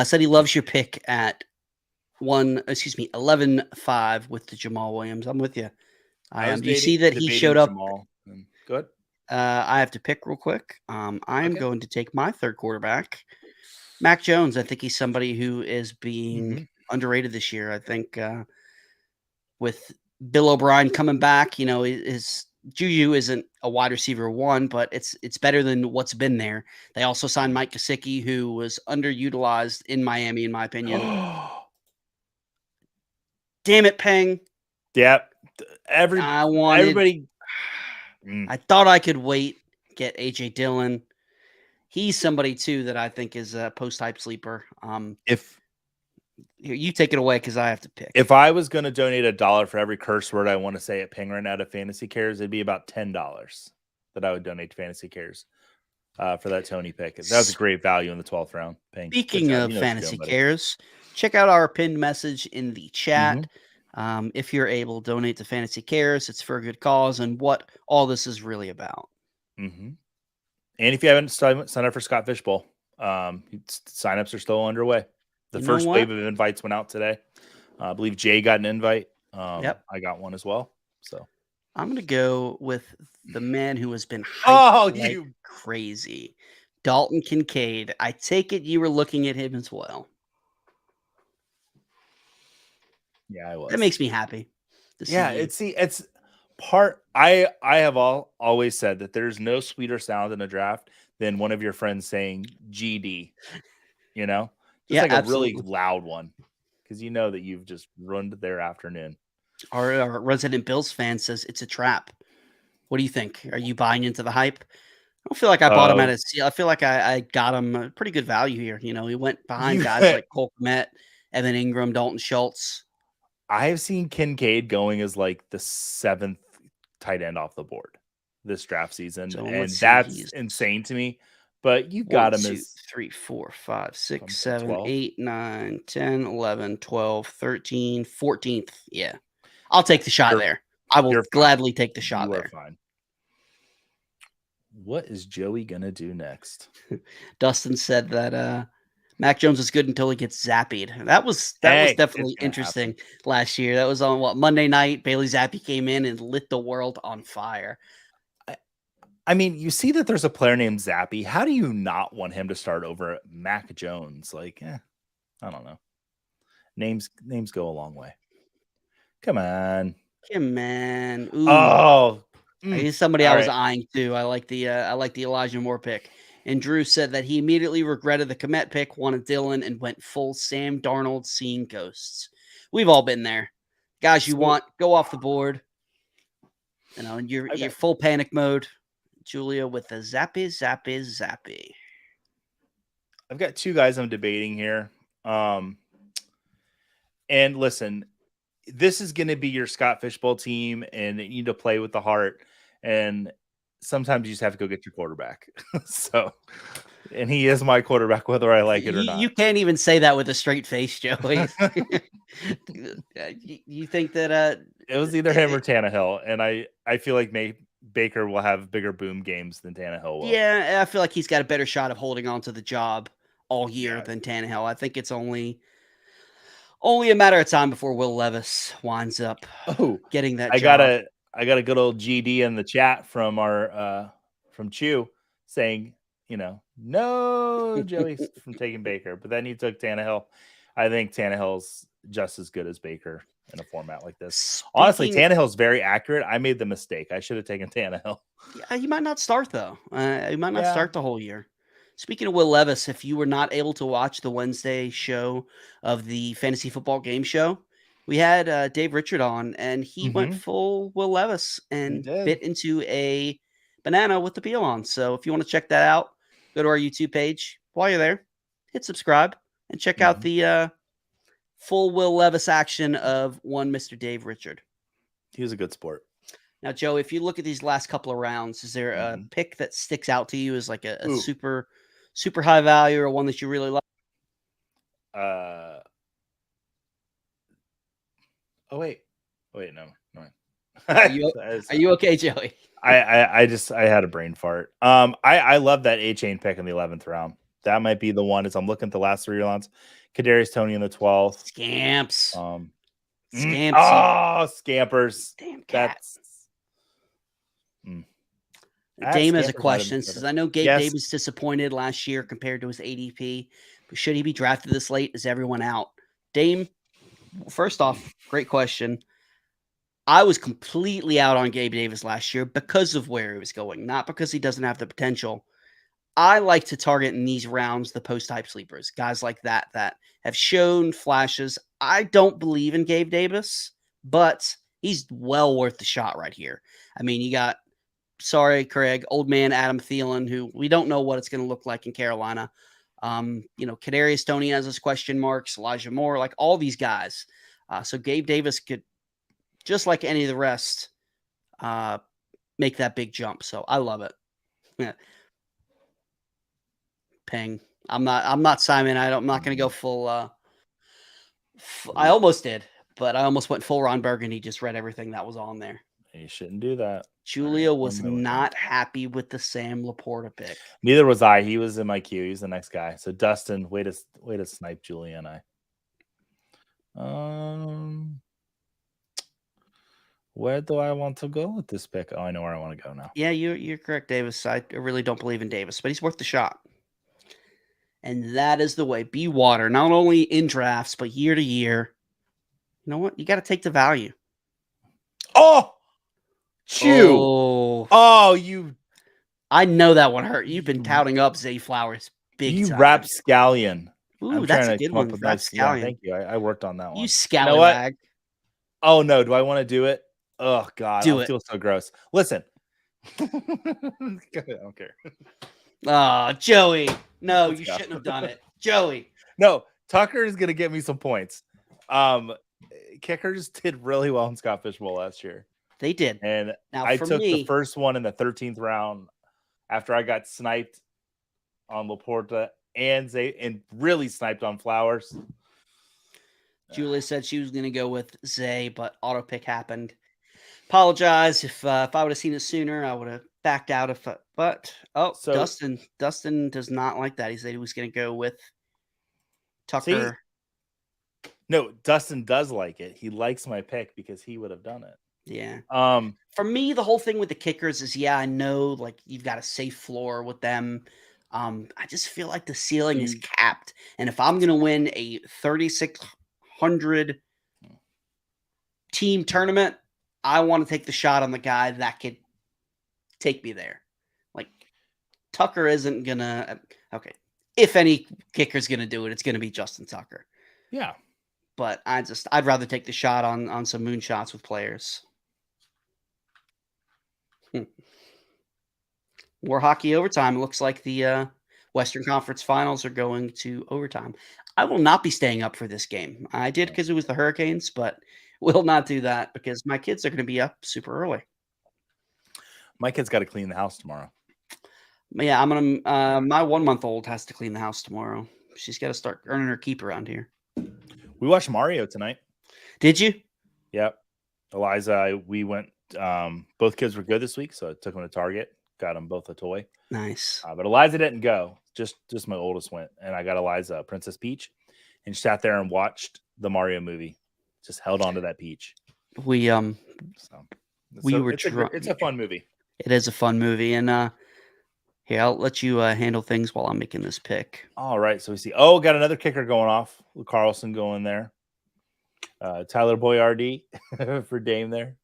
Said he loves your pick at 11-5 with the Jamal Williams. I'm with you. Do you see that he showed up? Good. I have to pick real quick. I'm going to take my 3rd quarterback, Mac Jones. I think he's somebody who is being underrated this year. I think with Bill O'Brien coming back, his Juju isn't a wide receiver 1, but it's better than what's been there. They also signed Mike Gesicki, who was underutilized in Miami, in my opinion. Damn it, Peng. Yep. Everybody. I thought I could wait, get AJ Dillon. He's somebody too that I think is a post-hype sleeper. If you take it away because I have to pick. If I was going to donate $1 for every curse word I want to say at Ping right now to Fantasy Cares, it'd be about $10 that I would donate to Fantasy Cares for that Tony pick. That was a great value in the 12th round. Ping. Speaking of Fantasy Cares, check out our pinned message in the chat. If you're able, donate to Fantasy Cares. It's for a good cause and what all this is really about. And if you haven't signed up for Scott Fishbowl, signups are still underway. The first wave of invites went out today. I believe Jay got an invite. I got one as well. So I'm gonna go with the man who has been hyped Oh, like you. crazy, Dalton Kincaid. I take it you were looking at him as well. Yeah, I That was. makes me happy to see Yeah, you. it's part. I have always said that there's no sweeter sound in a draft than one of your friends saying GD. You know, just Yeah, like a really absolutely. loud one, because you know that you've just ruined their afternoon. Our resident Bills fan says it's a trap. What do you think? Are you buying into the hype? I don't feel like I bought him at Uh, a steal. I feel like I got him a pretty good value here. You know, he went behind you, guys like Cole Kmet, Evan Ingram, Dalton Schultz. I have seen Kincaid going as like the 7th tight end off the board this draft season, So let's and see. that's He's insane to me. But you one, got him two, as three, four, five, six, from 7, 12. 8, 9, 10, 11, 12, 13, 14th. Yeah. I'll take the shot You're there. I will you're fine. gladly take the shot You are there. fine. What is Joey gonna do next? Dustin said that Mac Jones is good until he gets zapped. That was Hey, it's definitely gonna happen. interesting last year. That was on what Monday night. Bailey Zappi came in and lit the world on fire. I mean, you see that there's a player named Zappy. How do you not want him to start over Mac Jones? Like, I don't know. Names go a long way. Come on. Yeah, man. Ooh. Oh, He's somebody I all was right. eyeing too. I like the Elijah Moore pick. And Drew said that he immediately regretted the Komet pick, wanted Dylan, and went full Sam Darnold seeing ghosts. We've all been there. Guys you So want, go off the board. You know, and I you're got full panic mode. Julia with the zappy, zappy, zappy. I've got two guys I'm debating here. And listen, this is going to be your Scott Fishbowl team, and you need to play with the heart. And sometimes you just have to go get your quarterback. So, and he is my quarterback, whether I like it or You not. can't even say that with a straight face, Joey. You think that It was either him or Tannehill, and I feel like Baker will have bigger boom games than Tannehill will. yeah, I feel like he's got a better shot of holding on to the job all year Yeah. than Tannehill. I think it's only a matter of time before Will Levis winds up Oh, getting that I got job. a good old GD in the chat from our from Chew saying, no Joey from taking Baker, but then he took Tannehill. I think Tannehill's just as good as Baker in a format like this. Honestly, Speaking, Tannehill's very accurate. I made the mistake. I should have taken Tannehill. yeah, he might not start though. He might not Yeah. start the whole year. Speaking of Will Levis, if you were not able to watch the Wednesday show of the fantasy football game show, we had Dave Richard on, and he went Mm-hmm. full Will Levis He and did. bit into a banana with the peel on. So if you want to check that out, go to our YouTube page. While you're there, hit subscribe and check out Mm-hmm. the full Will Levis action of one Mr. Dave Richard. He was a good sport. Now, Joe, if you look at these last couple of rounds, is there a Mm-hmm. pick that sticks out to you as like a Ooh. super, super high value or one that you really like? Oh wait, no. Are you okay, Joey? I had a brain fart. I love that A-Chain pick in the 11th round. That might be the one as I'm looking at the last 3 rounds. Kadarius Toney in the 12th. Scamps. Um, Scampers. Damn cat. That's Dame has a Scampers might have been question. Says, better. I know Gabe Yes. Davis disappointed last year compared to his ADP, but should he be drafted this late? Is everyone out? Dame, first off, great question. I was completely out on Gabe Davis last year because of where he was going, not because he doesn't have the potential. I like to target in these rounds the post type sleepers, guys like that have shown flashes. I don't believe in Gabe Davis, but he's well worth the shot right here. I mean, you got, sorry, Craig, old man Adam Thielen, who we don't know what it's going to look like in Carolina. Kadarius Toney has his question marks, Elijah Moore, like all these guys. So Gabe Davis could, just like any of the rest, make that big jump. So I love it. Yeah. Ping. I'm not Simon. I'm not going to go full. I almost did, but I almost went full Ron Burgundy. Just read everything that was on there. You shouldn't do that. Julia Right, was not happy with the Sam Laporta pick. Neither was I. He was in my queue. He's the next guy. So Dustin, way to snipe Julia and I. Where do I want to go with this pick? Oh, I know where I want to go now. Yeah, you're correct, Davis. I really don't believe in Davis, but he's worth the shot. And that is the way. Be water, not only in drafts, but year to year. You know what? You got to take the value. Oh, chew. Oh, Oh, you I know that one hurt. You've been touting up Zay Flowers big you time. rapscallion. Ooh, I'm that's trying a to good come one. up with nice. Yeah, Rapscallion. thank you. I worked on that one. You You know what? scallywag. Oh no, do I want to do it? Oh God, Do I it. feel so gross. Listen. I don't care. Oh, Joey. No, Let's you go. shouldn't have done it. Joey. No, Tucker is gonna get me some points. Kickers did really well in Scott Fishbowl last year. They did. And Now, I for took the me, first one in the 13th round after I got sniped on Laporta and really sniped on Flowers. Julia said she was going to go with Zay, but auto pick happened. Apologize if I would have seen it sooner, I would have backed out. So- Dustin does not like that. He said he was going to go with Tucker. No, Dustin does like it. He likes my pick because he would have done it. Yeah. Um, For me, the whole thing with the kickers is, yeah, I know like you've got a safe floor with them. I just feel like the ceiling is capped, and if I'm going to win a 3,600 team tournament, I want to take the shot on the guy that could take me there. Like Tucker isn't gonna. Okay, if any kicker's gonna do it, it's gonna be Justin Tucker. yeah. But I'd rather take the shot on some moonshots with players. More hockey overtime. It looks like the Western Conference Finals are going to overtime. I will not be staying up for this game. I did because it was the Hurricanes, but will not do that because my kids are going to be up super early. My kid's got to clean the house tomorrow. Yeah, I'm gonna. My 1-month-old has to clean the house tomorrow. She's got to start earning her keep around here. We watched Mario tonight. Did you? Yep. Eliza, we went. Both kids were good this week, so I took them to Target. Got them both a toy. Nice. But Eliza didn't go. Just my oldest went, and I got Eliza Princess Peach, and she sat there and watched the Mario movie. Just held on to that peach. We So it's a fun movie. It is a fun movie, and here I'll let you handle things while I'm making this pick. All right, so we see. Oh, got another kicker going off. Luke Carlson going there. Tyler Boyardee for Dame there.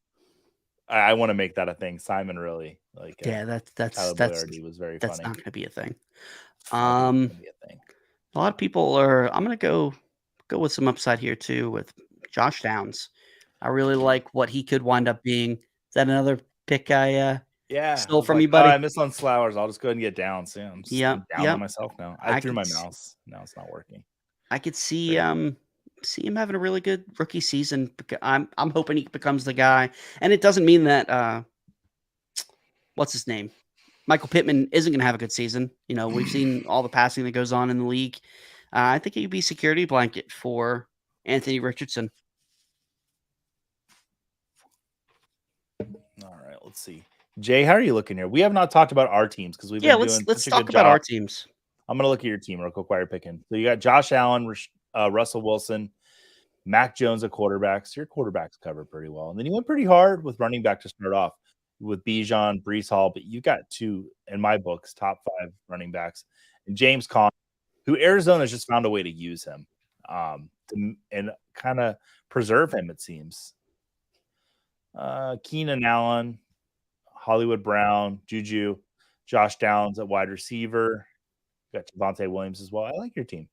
I want to make that a thing. Simon really like. Yeah, that's Boyardee was very that's funny. not going to be a thing. A lot of people are. I'm going to go with some upside here too with Josh Downs. I really like what he could wind up being. Is that another pick I stole from you, buddy? I missed on Flowers. I'll just go ahead and get Downs. Yeah, I'm just down on myself now. I threw my mouse. Now it's not working. I could see him having a really good rookie season. I'm hoping he becomes the guy. And it doesn't mean that what's his name? Michael Pittman isn't going to have a good season. You know, we've seen all the passing that goes on in the league. I think he'd be security blanket for Anthony Richardson. All right, let's see. Jay, how are you looking here? We have not talked about our teams because we've been doing let's such a talk good about job. our teams. I'm going to look at your team real quick while you're picking. So you got Josh Allen, Russell Wilson, Mac Jones at quarterbacks. Your quarterbacks covered pretty well. And then you went pretty hard with running back to start off with Bijan, Breece Hall. But you got two, in my books, top 5 running backs. And James Conner, who Arizona's just found a way to use him and kind of preserve him, it seems. Keenan Allen, Hollywood Brown, Juju, Josh Downs at wide receiver. Got Javonte Williams as well. I like your team.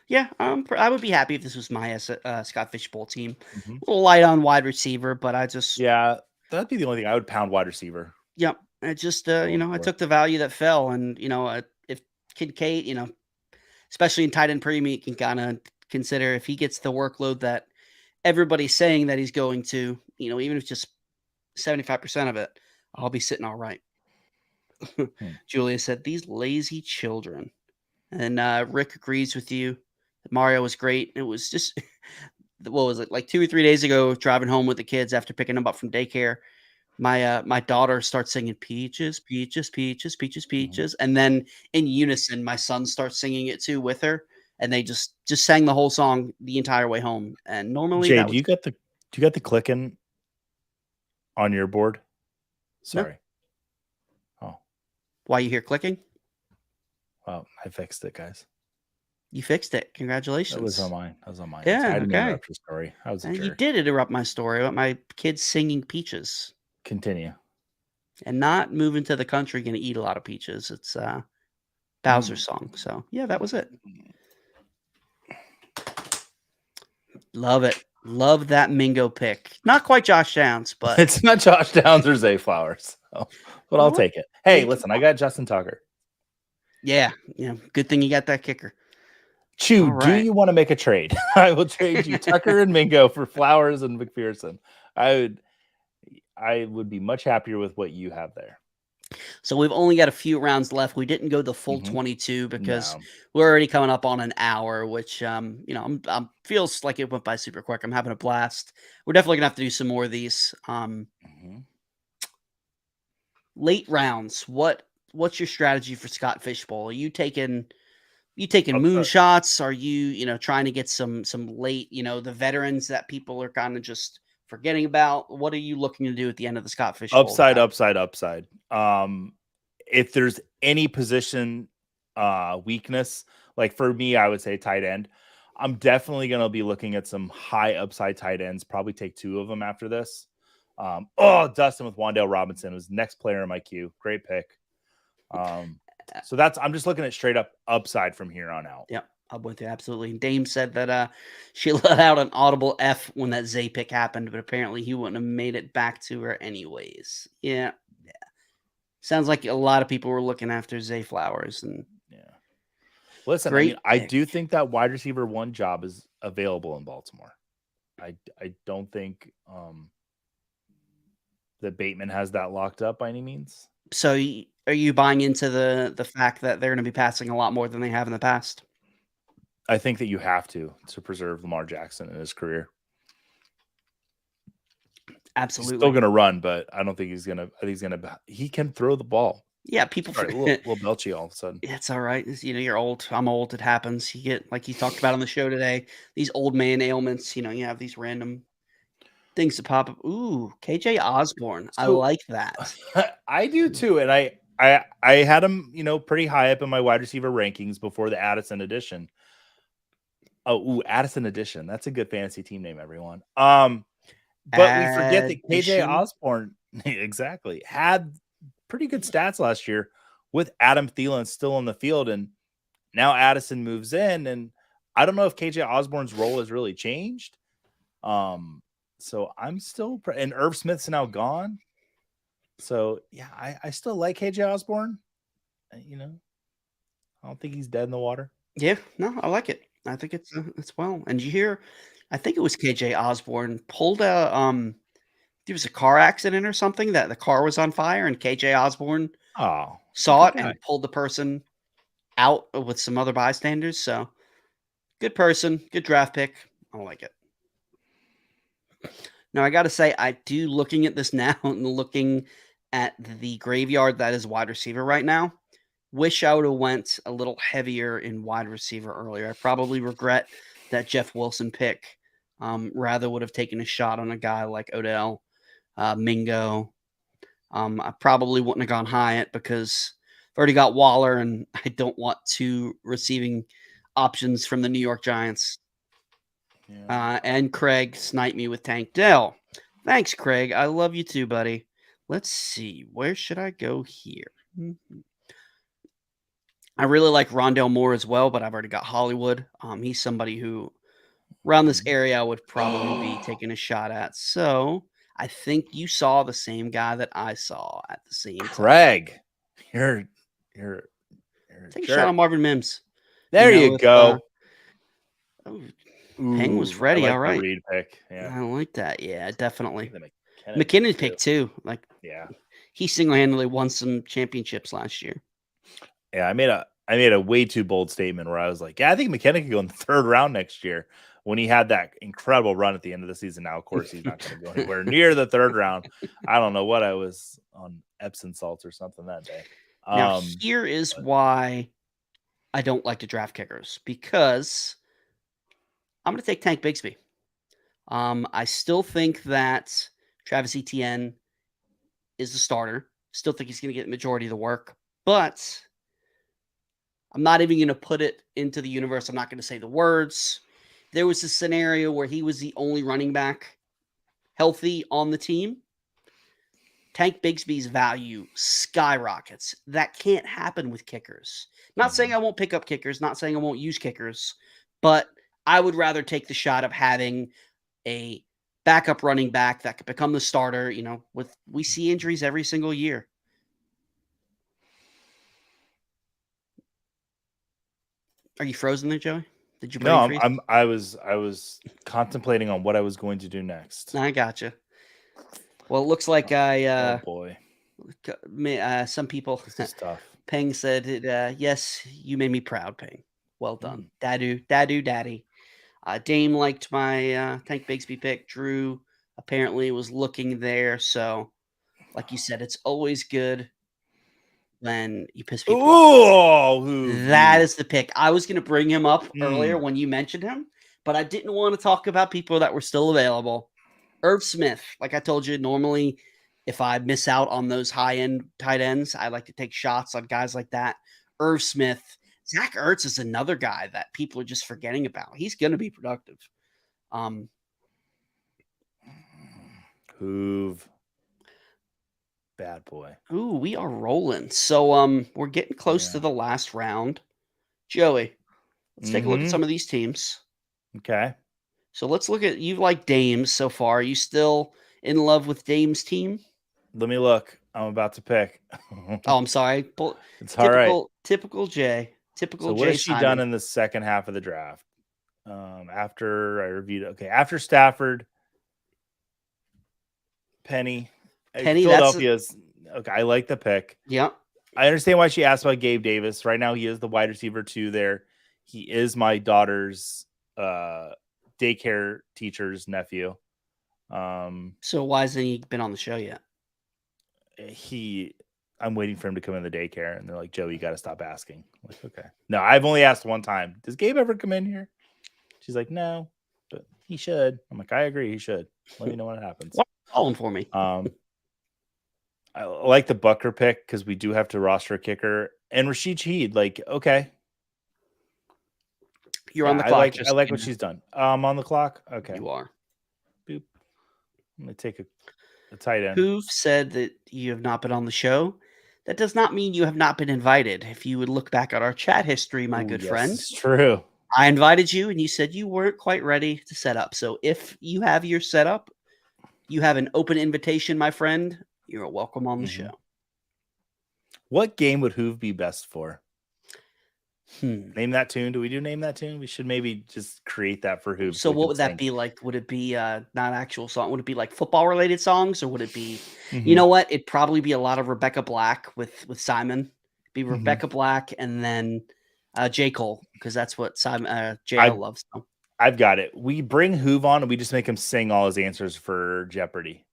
Yeah, I would be happy if this was my Scott Fishbowl team. Mm-hmm. A little light on wide receiver, but I just that'd be the only thing I would pound wide receiver. Yep, I just I took the value that fell, and if Kincaid, especially in tight end premium, you can kind of consider if he gets the workload that everybody's saying that he's going to, even if just 75% of it, I'll be sitting all right. Julia said, "These lazy children," and Rick agrees with you. Mario was great. It was just, what was it, like 2 or 3 days ago, driving home with the kids after picking them up from daycare. My daughter starts singing peaches, peaches, peaches, peaches, peaches, and then in unison, my son starts singing it too with her, and they just sang the whole song the entire way home. And normally, Jay, do you got the clicking on your board? No. Sorry. Oh, Why you here clicking? well, I fixed it, guys. You fixed it. That was on Congratulations. mine. That was on mine. I Yeah, didn't okay. interrupt your story. I was a You jerk. did interrupt my story about my kids singing peaches Continue. and not moving to the country gonna eat a lot of peaches. It's Bowser's song. So yeah, that was it. Love it. Love that Mingo pick. Not quite Josh Downs, but It's not Josh Downs or Zay Flowers, but I'll Well, take it. Hey, take listen, I got Justin Tucker. yeah, good thing you got that kicker. Chew, All do right. you want to make a trade? I will trade you Tucker and Mingo for Flowers and McPherson. I would be much happier with what you have there. So we've only got a few rounds left. We didn't go the full Mhm. 22 because No. we're already coming up on an hour, which I'm feels like it went by super quick. I'm having a blast. We're definitely gonna have to do some more of these. Mhm. Late rounds. What's your strategy for Scott Fishbowl? Are you taking Upset. moonshots? Are you trying to get some late, the veterans that people are kind of just forgetting about? What are you looking to do at the end of the Scott Fishbowl Upside, draft? upside. If there's any position weakness, like for me, I would say tight end. I'm definitely going to be looking at some high upside tight ends. Probably take 2 of them after this. Dustin with Wandale Robinson was next player in my queue. Great pick. So I'm just looking at straight up upside from here on out. Yep, I'm with you absolutely. Dame said that she let out an audible F when that Zay pick happened, but apparently he wouldn't have made it back to her anyways. Yeah. Sounds like a lot of people were looking after Zay Flowers and Yeah. Listen, great I pick. do think that wide receiver 1 job is available in Baltimore. I don't think that Bateman has that locked up by any means. So are you buying into the fact that they're going to be passing a lot more than they have in the past? I think that you have to preserve Lamar Jackson in his career. Absolutely. He's still going to run, but I don't think he's going to. I think he can throw the ball. Yeah, people Sorry, forget. little Belchy all of a sudden. It's all right. You're old. I'm old. It happens. You get, like you talked about on the show today, these old man ailments. You have these random things to pop up. Ooh, KJ Osborne. I So like that. I do too, and I had him, pretty high up in my wide receiver rankings before the Addison edition. Addison edition. That's a good fantasy team name, everyone. But we forget that KJ Osborne exactly had pretty good stats last year with Adam Thielen still on the field, and now Addison moves in, and I don't know if KJ Osborne's role has really changed. So I'm still and Irv Smith's now gone. So yeah, I still like KJ Osborne. I don't think he's dead in the water. Yeah, no, I like it. I think it's well. And you hear, I think it was KJ Osborne pulled there was a car accident or something that the car was on fire and KJ Osborne saw it and pulled the person out with some other bystanders. So good person, good draft pick. I like it. Now I got to say, I do looking at this now and looking at the graveyard that is wide receiver right now. Wish I would have went a little heavier in wide receiver earlier. I probably regret that Jeff Wilson pick. Rather would have taken a shot on a guy like Odell, Mingo. I probably wouldn't have gone Hyatt because I've already got Waller, and I don't want 2 receiving options from the New York Giants. Yeah. And Craig sniped me with Tank Dell. Thanks, Craig. I love you too, buddy. Let's see. Where should I go here? I really like Rondale Moore as well, but I've already got Hollywood. He's somebody who around this area I would probably be taking a shot at. So I think you saw the same guy that I saw at the same time. Craig, you're take a shot on Marvin Mims. There you go. Peng was ready. Like all right. Reed pick. Yeah. I like that. Yeah, definitely. McKinnon pick too. Like, yeah, he single-handedly won some championships last year. Yeah, I made a way too bold statement where I was like, yeah, I think McKinnon could go in the 3rd round next year when he had that incredible run at the end of the season. Now, of course, he's not going to go anywhere near the 3rd round. I don't know what I was on Epsom salts or something that day. Now, here is why I don't like to draft kickers, because I'm going to take Tank Bigsby. I still think that Travis Etienne is the starter. Still think he's going to get the majority of the work, but I'm not even going to put it into the universe. I'm not going to say the words. There was a scenario where he was the only running back healthy on the team. Tank Bigsby's value skyrockets. That can't happen with kickers. Not saying I won't pick up kickers, not saying I won't use kickers, but I would rather take the shot of having a backup running back that could become the starter. We see injuries every single year. Are you frozen there, Joey? Did you No, freeze? I was contemplating on what I was going to do next. I gotcha. Well, it looks like oh boy. Some people. This is tough. Peng said, yes, you made me proud, Peng. Well done. Daddy. Dame liked my Tank Bigsby pick. Drew apparently was looking there. So, like you said, it's always good when you piss people off. That is the pick. I was going to bring him up earlier when you mentioned him, but I didn't want to talk about people that were still available. Irv Smith, like I told you, normally if I miss out on those high-end tight ends, I like to take shots on guys like that. Irv Smith. Zach Ertz is another guy that people are just forgetting about. He's going to be productive. Hoove. Bad boy. Ooh, we are rolling. So we're getting close to the last round. Joey, let's take a look at some of these teams. Okay. So let's look at, you like Dame's so far. Are you still in love with Dame's team? Let me look. I'm about to pick. Oh, I'm sorry. It's all right. Typical Jay. So what has she done in the second half of the draft? After I reviewed it. Okay. After Stafford, Penny, Philadelphia's okay. I like the pick. Yeah. I understand why she asked about Gabe Davis. Right now, he is the wide receiver 2 there. He is my daughter's daycare teacher's nephew. So why hasn't he been on the show yet? I'm waiting for him to come in the daycare, and they're like, Joe, you got to stop asking. I'm like, okay. No, I've only asked one time. Does Gabe ever come in here? She's like, no, but he should. I'm like, I agree. He should. Let me know when it happens. Call him for me. I like the Bucker pick because we do have to roster a kicker. And Rashid Shaheed, like, okay. You're on the clock. I like what she's done. On the clock? Okay. You are. Boop. I'm going to take a tight end. Hoove said that you have not been on the show. That does not mean you have not been invited. If you would look back at our chat history, my good friend. It's true. I invited you and you said you weren't quite ready to set up. So if you have your setup, you have an open invitation, my friend. You're welcome on the show. What game would Hoove be best for? Name that tune. Do we do name that tune? We should maybe just create that for Hoove. So what would that be like? Would it be not actual song? Would it be like football related songs, or would it be? You know what? It'd probably be a lot of Rebecca Black with Simon. It'd be Rebecca Black and then J. Cole, because that's what Simon JL loves. So. I've got it. We bring Hoove on and we just make him sing all his answers for Jeopardy.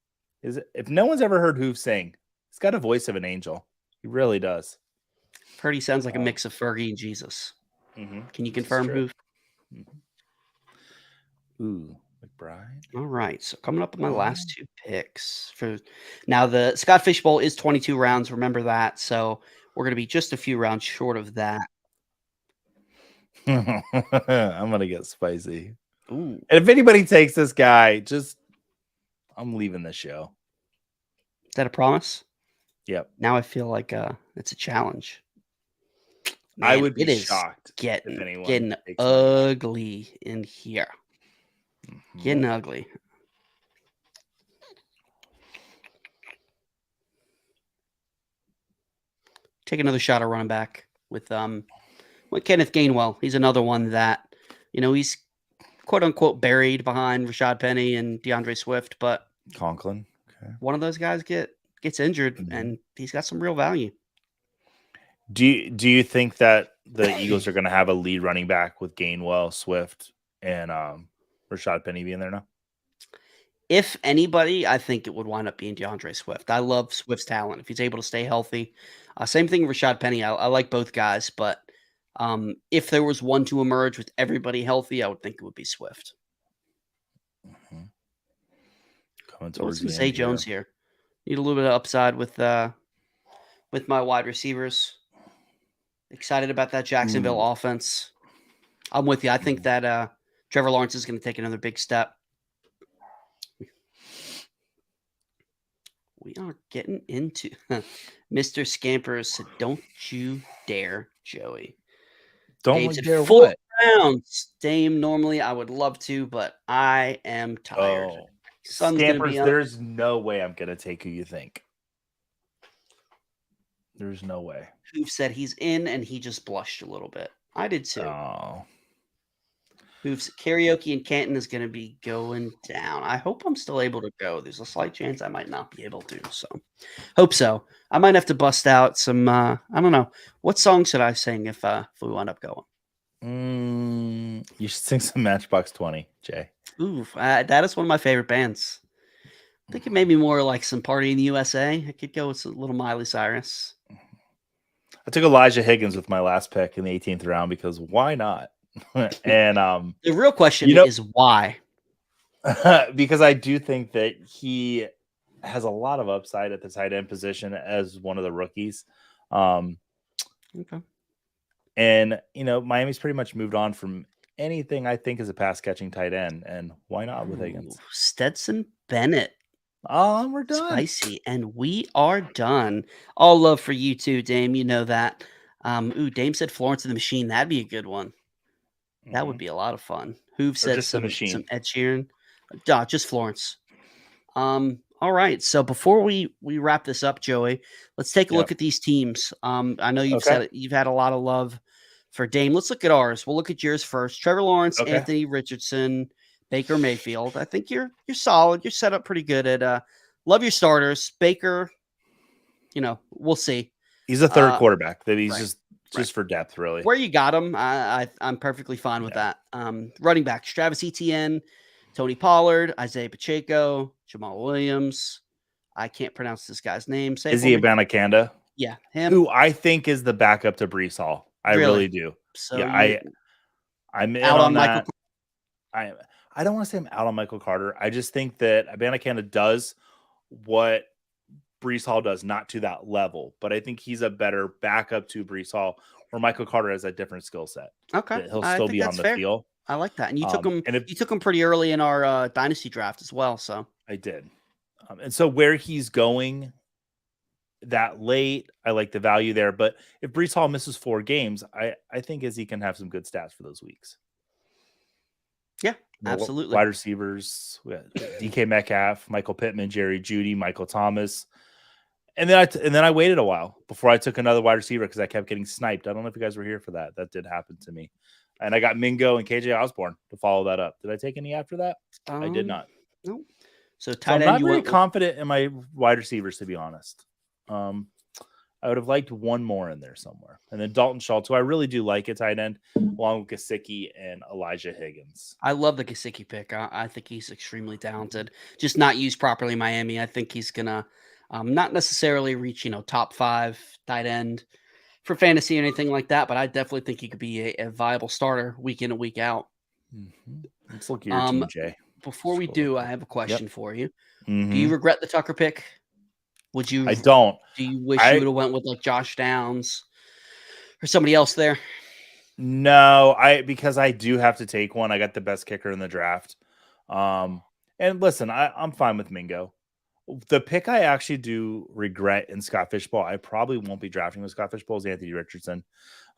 If no one's ever heard Hoove sing, he's got a voice of an angel. He really does. Heard he sounds like a mix of Fergie and Jesus. Can you confirm, Hoove? Ooh, McBride. All right. So coming up with my last 2 picks. Now, the Scott Fish Bowl is 22 rounds. Remember that. So we're going to be just a few rounds short of that. I'm going to get spicy. Ooh. And if anybody takes this guy, I'm leaving the show. Is that a promise? Yep. Now I feel like it's a challenge. Man, I would be shocked getting if anyone getting ugly in here. Getting ugly. Take another shot at running back with Kenneth Gainwell. He's another one that, he's quote unquote buried behind Rashad Penny and DeAndre Swift, but Conklin. Okay. One of those guys gets injured and he's got some real value. Do you think that the Eagles are going to have a lead running back with Gainwell, Swift, and Rashad Penny being there now? If anybody, I think it would wind up being DeAndre Swift. I love Swift's talent. If he's able to stay healthy. Same thing with Rashad Penny. I like both guys, but if there was one to emerge with everybody healthy, I would think it would be Swift. Coming towards Zay Jones here. Need a little bit of upside with my wide receivers. Excited about that Jacksonville Ooh. offense. I'm with you. I think that Trevor Lawrence is going to take another big step. We are getting into Mr. Scampers. Said, don't you dare, Joey. Don't Dame like said dare 4 what? rounds. Dame, normally I would love to, but I am tired. Oh, Sun's going to be Scampers, up. there's no way I'm going to take who you think. There's no way. Who said he's in, and he just blushed a little bit. I did too. Oh. Hoofs karaoke in Canton is going to be going down. I hope I'm still able to go. There's a slight chance I might not be able to. So, hope so. I might have to bust out some. I don't know what song should I sing if we wind up going. You should sing some Matchbox 20, Jay. Ooh, that is one of my favorite bands. I think it may be more like some Party in the USA. I could go with a little Miley Cyrus. I took Elijah Higgins with my last pick in the 18th round because why not? And the real question is why? Because I do think that he has a lot of upside at the tight end position as one of the rookies. Okay. And Miami's pretty much moved on from anything I think is a pass catching tight end, and why not with Higgins? Stetson Bennett. Oh, we're done. Spicy, and we are done. All love for you too, Dame. You know that. Dame said Florence and the Machine. That'd be a good one. That would be a lot of fun. Hoove said just some Ed Sheeran. Just Florence. All right. So before we wrap this up, Joey, let's take a look at these teams. I know you've said it, you've had a lot of love for Dame. Let's look at ours. We'll look at yours first. Trevor Lawrence, Anthony Richardson, Baker Mayfield. I think you're solid. You're set up pretty good at love your starters. Baker, we'll see. He's a third quarterback. That he's just for depth, really. Where you got him, I'm perfectly fine with that. Running back, Travis Etienne, Tony Pollard, Isaiah Pacheco, Jamal Williams. I can't pronounce this guy's name. Izzy Abanikanda? Yeah, him. Who I think is the backup to Breece Hall. I really do. So yeah, I'm in out on that. I don't want to say I'm out on Michael Carter. I just think that Abanikanda does what Breece Hall does, not to that level, but I think he's a better backup to Breece Hall, where Michael Carter has a different skill set. Okay, he'll still be on the field. I like that, and you took him. You took him pretty early in our dynasty draft as well. So I did, and so where he's going that late, I like the value there. But if Breece Hall misses 4 games, I think Izzy can have some good stats for those weeks. Yeah, absolutely. Wide receivers, DK Metcalf, Michael Pittman, Jerry Jeudy, Michael Thomas. And then I waited a while before I took another wide receiver because I kept getting sniped. I don't know if you guys were here for that. That did happen to me. And I got Mingo and KJ Osborne to follow that up. Did I take any after that? I did not. No. So I'm not very confident in my wide receivers, to be honest. I would have liked one more in there somewhere. And then Dalton Schultz, who I really do like at tight end, along with Gesicki and Elijah Higgins. I love the Gesicki pick. I think he's extremely talented. Just not used properly in Miami. I think he's going to not necessarily reach, top 5 tight end for fantasy or anything like that, but I definitely think he could be a viable starter week in and week out. Let's look at your team, Jay. Before we do, I have a question for you. Do you regret the Tucker pick? Would you? I don't. Do you wish you would have went with like Josh Downs or somebody else there? No, because I do have to take one. I got the best kicker in the draft. And listen, I'm fine with Mingo. The pick I actually do regret in Scott Fishbowl, I probably won't be drafting with Scott Fishbowl, is Anthony Richardson.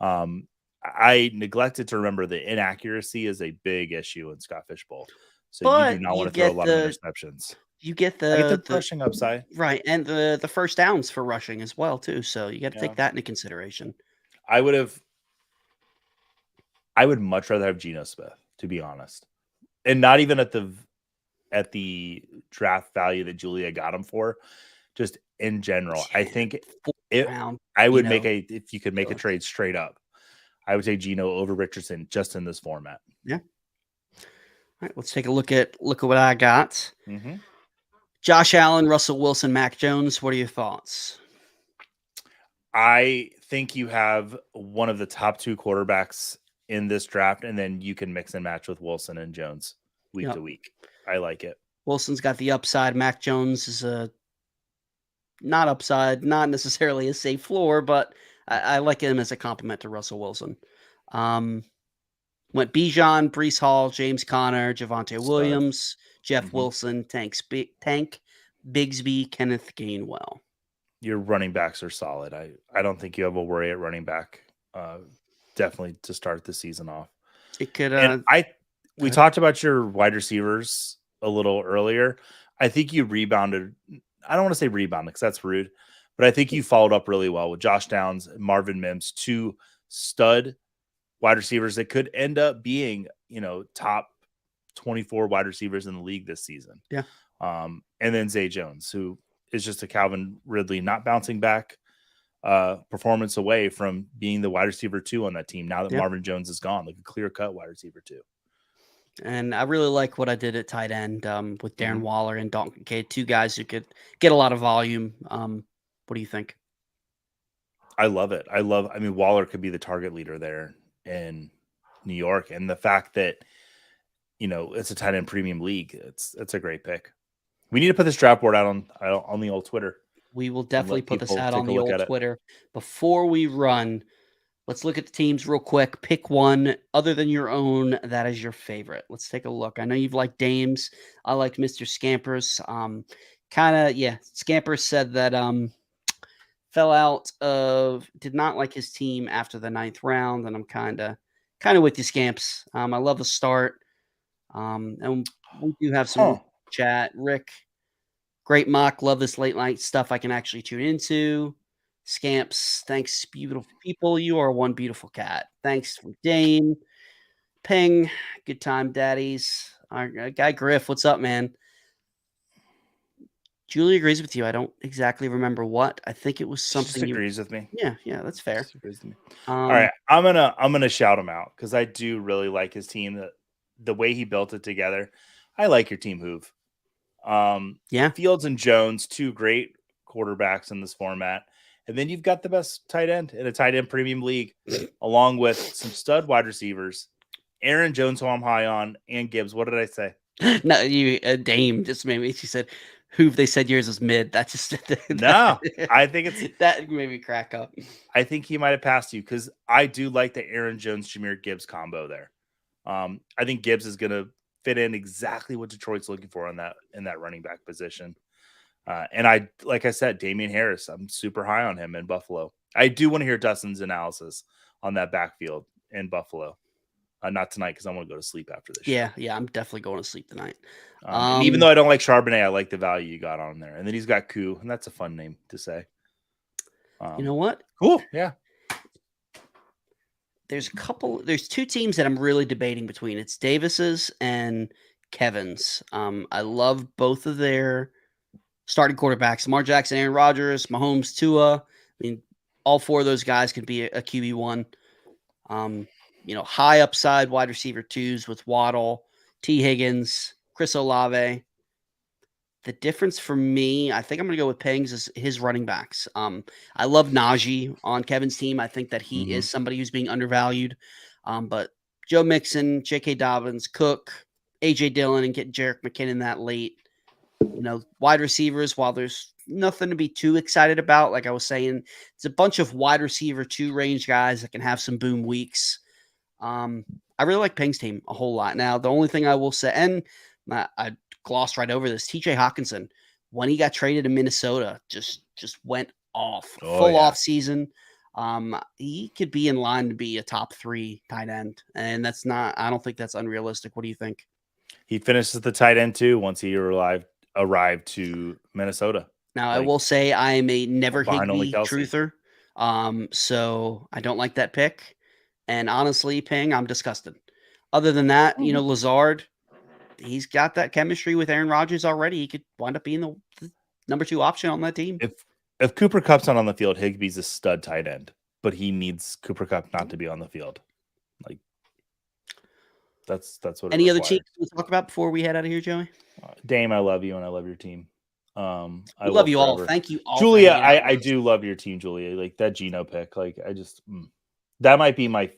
I neglected to remember the inaccuracy is a big issue in Scott Fishbowl. So you do not want to throw a lot of interceptions. You get the rushing upside. Right, and the first downs for rushing as well, too. So you got to take that into consideration. I would much rather have Geno Smith, to be honest. And not even at the draft value that Julia got him for, just in general. I think I would if you could make a trade straight up, I would say Geno over Richardson just in this format. Yeah. All right, let's take a look at what I got. Josh Allen, Russell Wilson, Mac Jones. What are your thoughts? I think you have one of the top 2 quarterbacks in this draft, and then you can mix and match with Wilson and Jones week to week. I like it. Wilson's got the upside. Mac Jones is a not upside, not necessarily a safe floor, but I like him as a compliment to Russell Wilson. Um, Went Bijan, Brees Hall, James Conner, Javonte Stud. Williams, Jeff Mhm. Wilson, Tank Bigsby, Kenneth Gainwell. Your running backs are solid. I don't think you have a worry at running back. Definitely to start the season off. It could And we ahead. talked about your wide receivers a little earlier. I think you rebounded. I don't want to say rebounded because that's rude, but I think you followed up really well with Josh Downs and Marvin Mims, two stud wide receivers that could end up being, top 24 wide receivers in the league this season. Yeah. And then Zay Jones, who is just a Calvin Ridley not bouncing back performance away from being the wide receiver 2 on that team now that Yeah. Marvin Jones is gone, like a clear-cut wide receiver 2. And I really like what I did at tight end with Darren Mhm. Waller and Dalton Kincaid, two guys who could get a lot of volume. What do you think? I love it. I mean, Waller could be the target leader there in New York. And the fact that, it's a tight end premium league, it's a great pick. We need to put this draft board out on the old Twitter. We will and definitely let put this people out take on a the look old at it. Twitter. Before we run, let's look at the teams real quick. Pick one other than your own that is your favorite. Let's take a look. I know you've liked Dames. I liked Mr. Scampers. Scampers said that fell out of did not like his team after the 9th round, and I'm kind of with you, Scamps. I love the start. And we do have some chat. Rick, great mock. Love this late night stuff I can actually tune into. Scamps, thanks, beautiful people. You are one beautiful cat. Thanks from Dane. Ping, good time, daddies. Our guy Griff, what's up, man? Julie agrees with you. I don't exactly remember what. I think it was She just something you. agrees with me. Yeah, that's fair. Just agrees with me. All Um, right, I'm gonna shout him out because I do really like his team. The way he built it together. I like your team, Hoove. Yeah. Fields and Jones, two great quarterbacks in this format. And then you've got the best tight end in a tight end premium league, along with some stud wide receivers. Aaron Jones, who I'm high on, and Gibbs. What did I say? No, you Dame just made me. She said, "Who they said yours was mid." That just No, I think it's that made me crack up. I think he might have passed you because I do like the Aaron Jones, Jameer Gibbs combo there. I think Gibbs is going to fit in exactly what Detroit's looking for in that running back position. And like I said, Damian Harris, I'm super high on him in Buffalo. I do want to hear Dustin's analysis on that backfield in Buffalo. Not tonight because I want to go to sleep after this. Yeah, I'm definitely going to sleep tonight. And even though I don't like Charbonnet, I like the value you got on there. And then he's got Koo, and that's a fun name to say. You know what? Cool. Yeah. There's two teams that I'm really debating between. It's Davis's and Kevin's. I love both of their starting quarterbacks: Lamar Jackson, Aaron Rodgers, Mahomes, Tua. I mean, all four of those guys could be a QB1. High upside wide receiver 2s with Waddle, T. Higgins, Chris Olave. The difference for me, I think I'm going to go with Pings is his running backs. I love Najee on Kevin's team. I think that he is somebody who's being undervalued. But Joe Mixon, J.K. Dobbins, Cook, A.J. Dillon, and get Jerick McKinnon that late. Wide receivers, while there's nothing to be too excited about, like I was saying, it's a bunch of wide receiver 2 range guys that can have some boom weeks. I really like Ping's team a whole lot. Now, the only thing I will say, and I glossed right over this, TJ Hawkinson, when he got traded to Minnesota, just went off. Full off season. He could be in line to be a top 3 tight end. And I don't think that's unrealistic. What do you think? He finishes the tight end too once he arrived to Minnesota. Now, I will say I am a never Higbee Kelsey. truther. So I don't like that pick. And honestly, Ping, I'm disgusted. Other than that, Lazard, he's got that chemistry with Aaron Rodgers already. He could wind up being the number 2 option on that team. If Cooper Kupp's not on the field, Higbee's a stud tight end, but he needs Cooper Kupp not to be on the field. Like that's what. Any other teams to talk about before we head out of here, Joey? Dame, I love you and I love your team. I love you all. Thank you all, Julia. I do love your team, Julia. Like that Geno pick. Like I just that might be my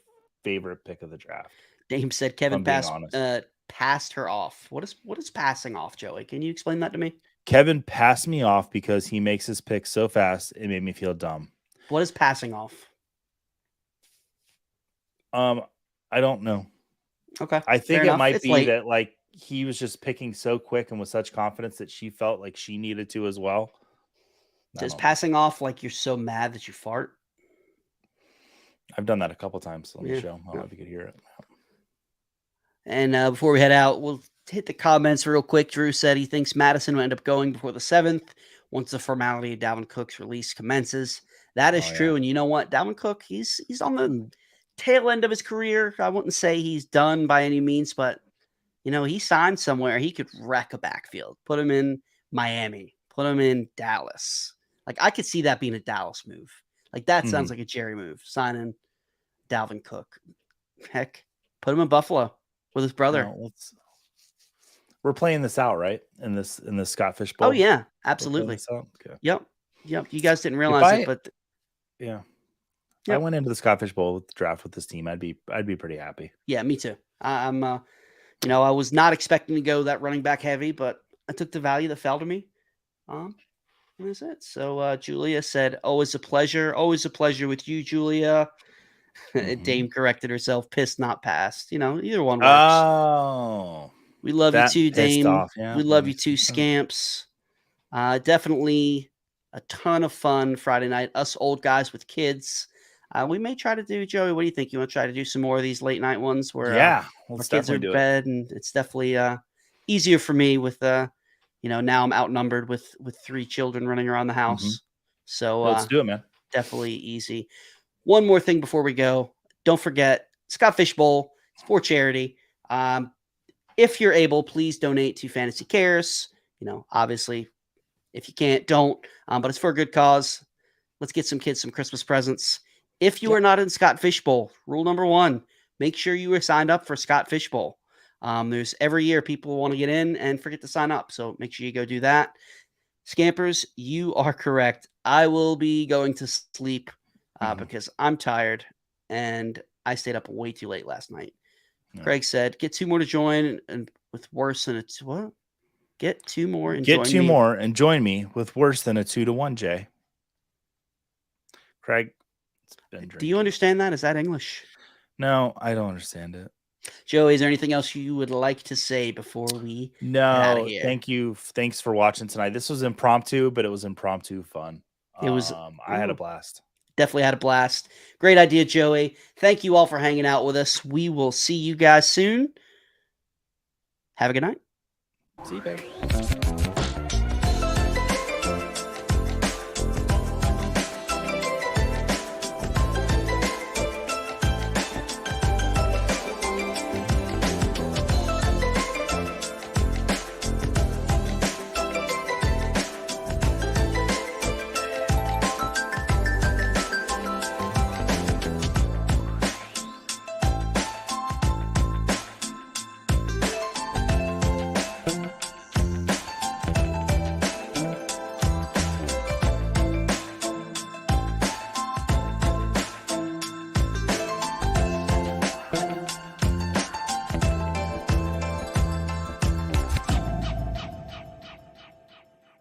favorite pick of the draft. Dame said Kevin passed her off. What is passing off, Joey? Can you explain that to me? Kevin passed me off because he makes his picks so fast. It made me feel dumb. What is passing off? I don't know. Okay. I think fair it enough. might It's be late. that like he was just picking so quick and with such confidence that she felt like she needed to as well. I Is don't know. passing off like you're so mad that you fart? I've done that a couple times on the Yeah, show. I don't know if you could hear it. And before we head out, we'll hit the comments real quick. Drew said he thinks Madison will end up going before the 7th once the formality of Dalvin Cook's release commences. That is Oh, true. yeah. And you know what? Dalvin Cook, he's on the tail end of his career. I wouldn't say he's done by any means, but you know, he signed somewhere. He could wreck a backfield. Put him in Miami. Put him in Dallas. Like I could see that being a Dallas move. Like that sounds like a Jerry move. Signing Dalvin Cook. Heck, put him in Buffalo with his brother. No, we're playing this out, right? In this Scott Fish Oh Bowl. yeah, We're playing absolutely. this out? Okay. Yep. You guys didn't realize it, but Yeah. If I Yep. went into the Scott Fish Bowl with the draft with this team, I'd be pretty happy. yeah, me too. I'm you know, I was not expecting to go that running back heavy, but I took the value that fell to me. And that's it. So Julia said, always a pleasure with you, Julia. Dame corrected herself, pissed, not passed. You know, either one works. Oh, we love you that too, pissed Dame. off, yeah, we that love you makes too, sense. Scamps. Definitely a ton of fun Friday night. Us old guys with kids. We may try to do, Joey, what do you think? You want to try to do some more of these late night ones where Yeah, our let's kids are in definitely do it. bed, and it's definitely easier for me with you know, now I'm outnumbered with 3 children running around the house. So Let's do it, man. definitely easy. One more thing before we go. Don't forget Scott Fish Bowl. It's for charity. If you're able, please donate to Fantasy Cares. You know, obviously, if you can't, don't. But it's for a good cause. Let's get some kids some Christmas presents. If you are not in Scott Fish Bowl, rule number 1, make sure you are signed up for Scott Fish Bowl. There's every year people want to get in and forget to sign up. So make sure you go do that. Scampers, you are correct. I will be going to sleep because I'm tired and I stayed up way too late last night. Yeah. Craig said, get 2 more to join and with worse than it's what? Get 2 more and Get 2 more and join me with worse than a 2-to-1, Jay. Craig, it's been drinking. Do you understand that? Is that English? No, I don't understand it. Joey, is there anything else you would like to say before we get out of here? Thank you. Thanks for watching tonight. This was impromptu, but it was impromptu fun. It was. I had a blast. Definitely had a blast. Great idea, Joey. Thank you all for hanging out with us. We will see you guys soon. Have a good night. See you, babe.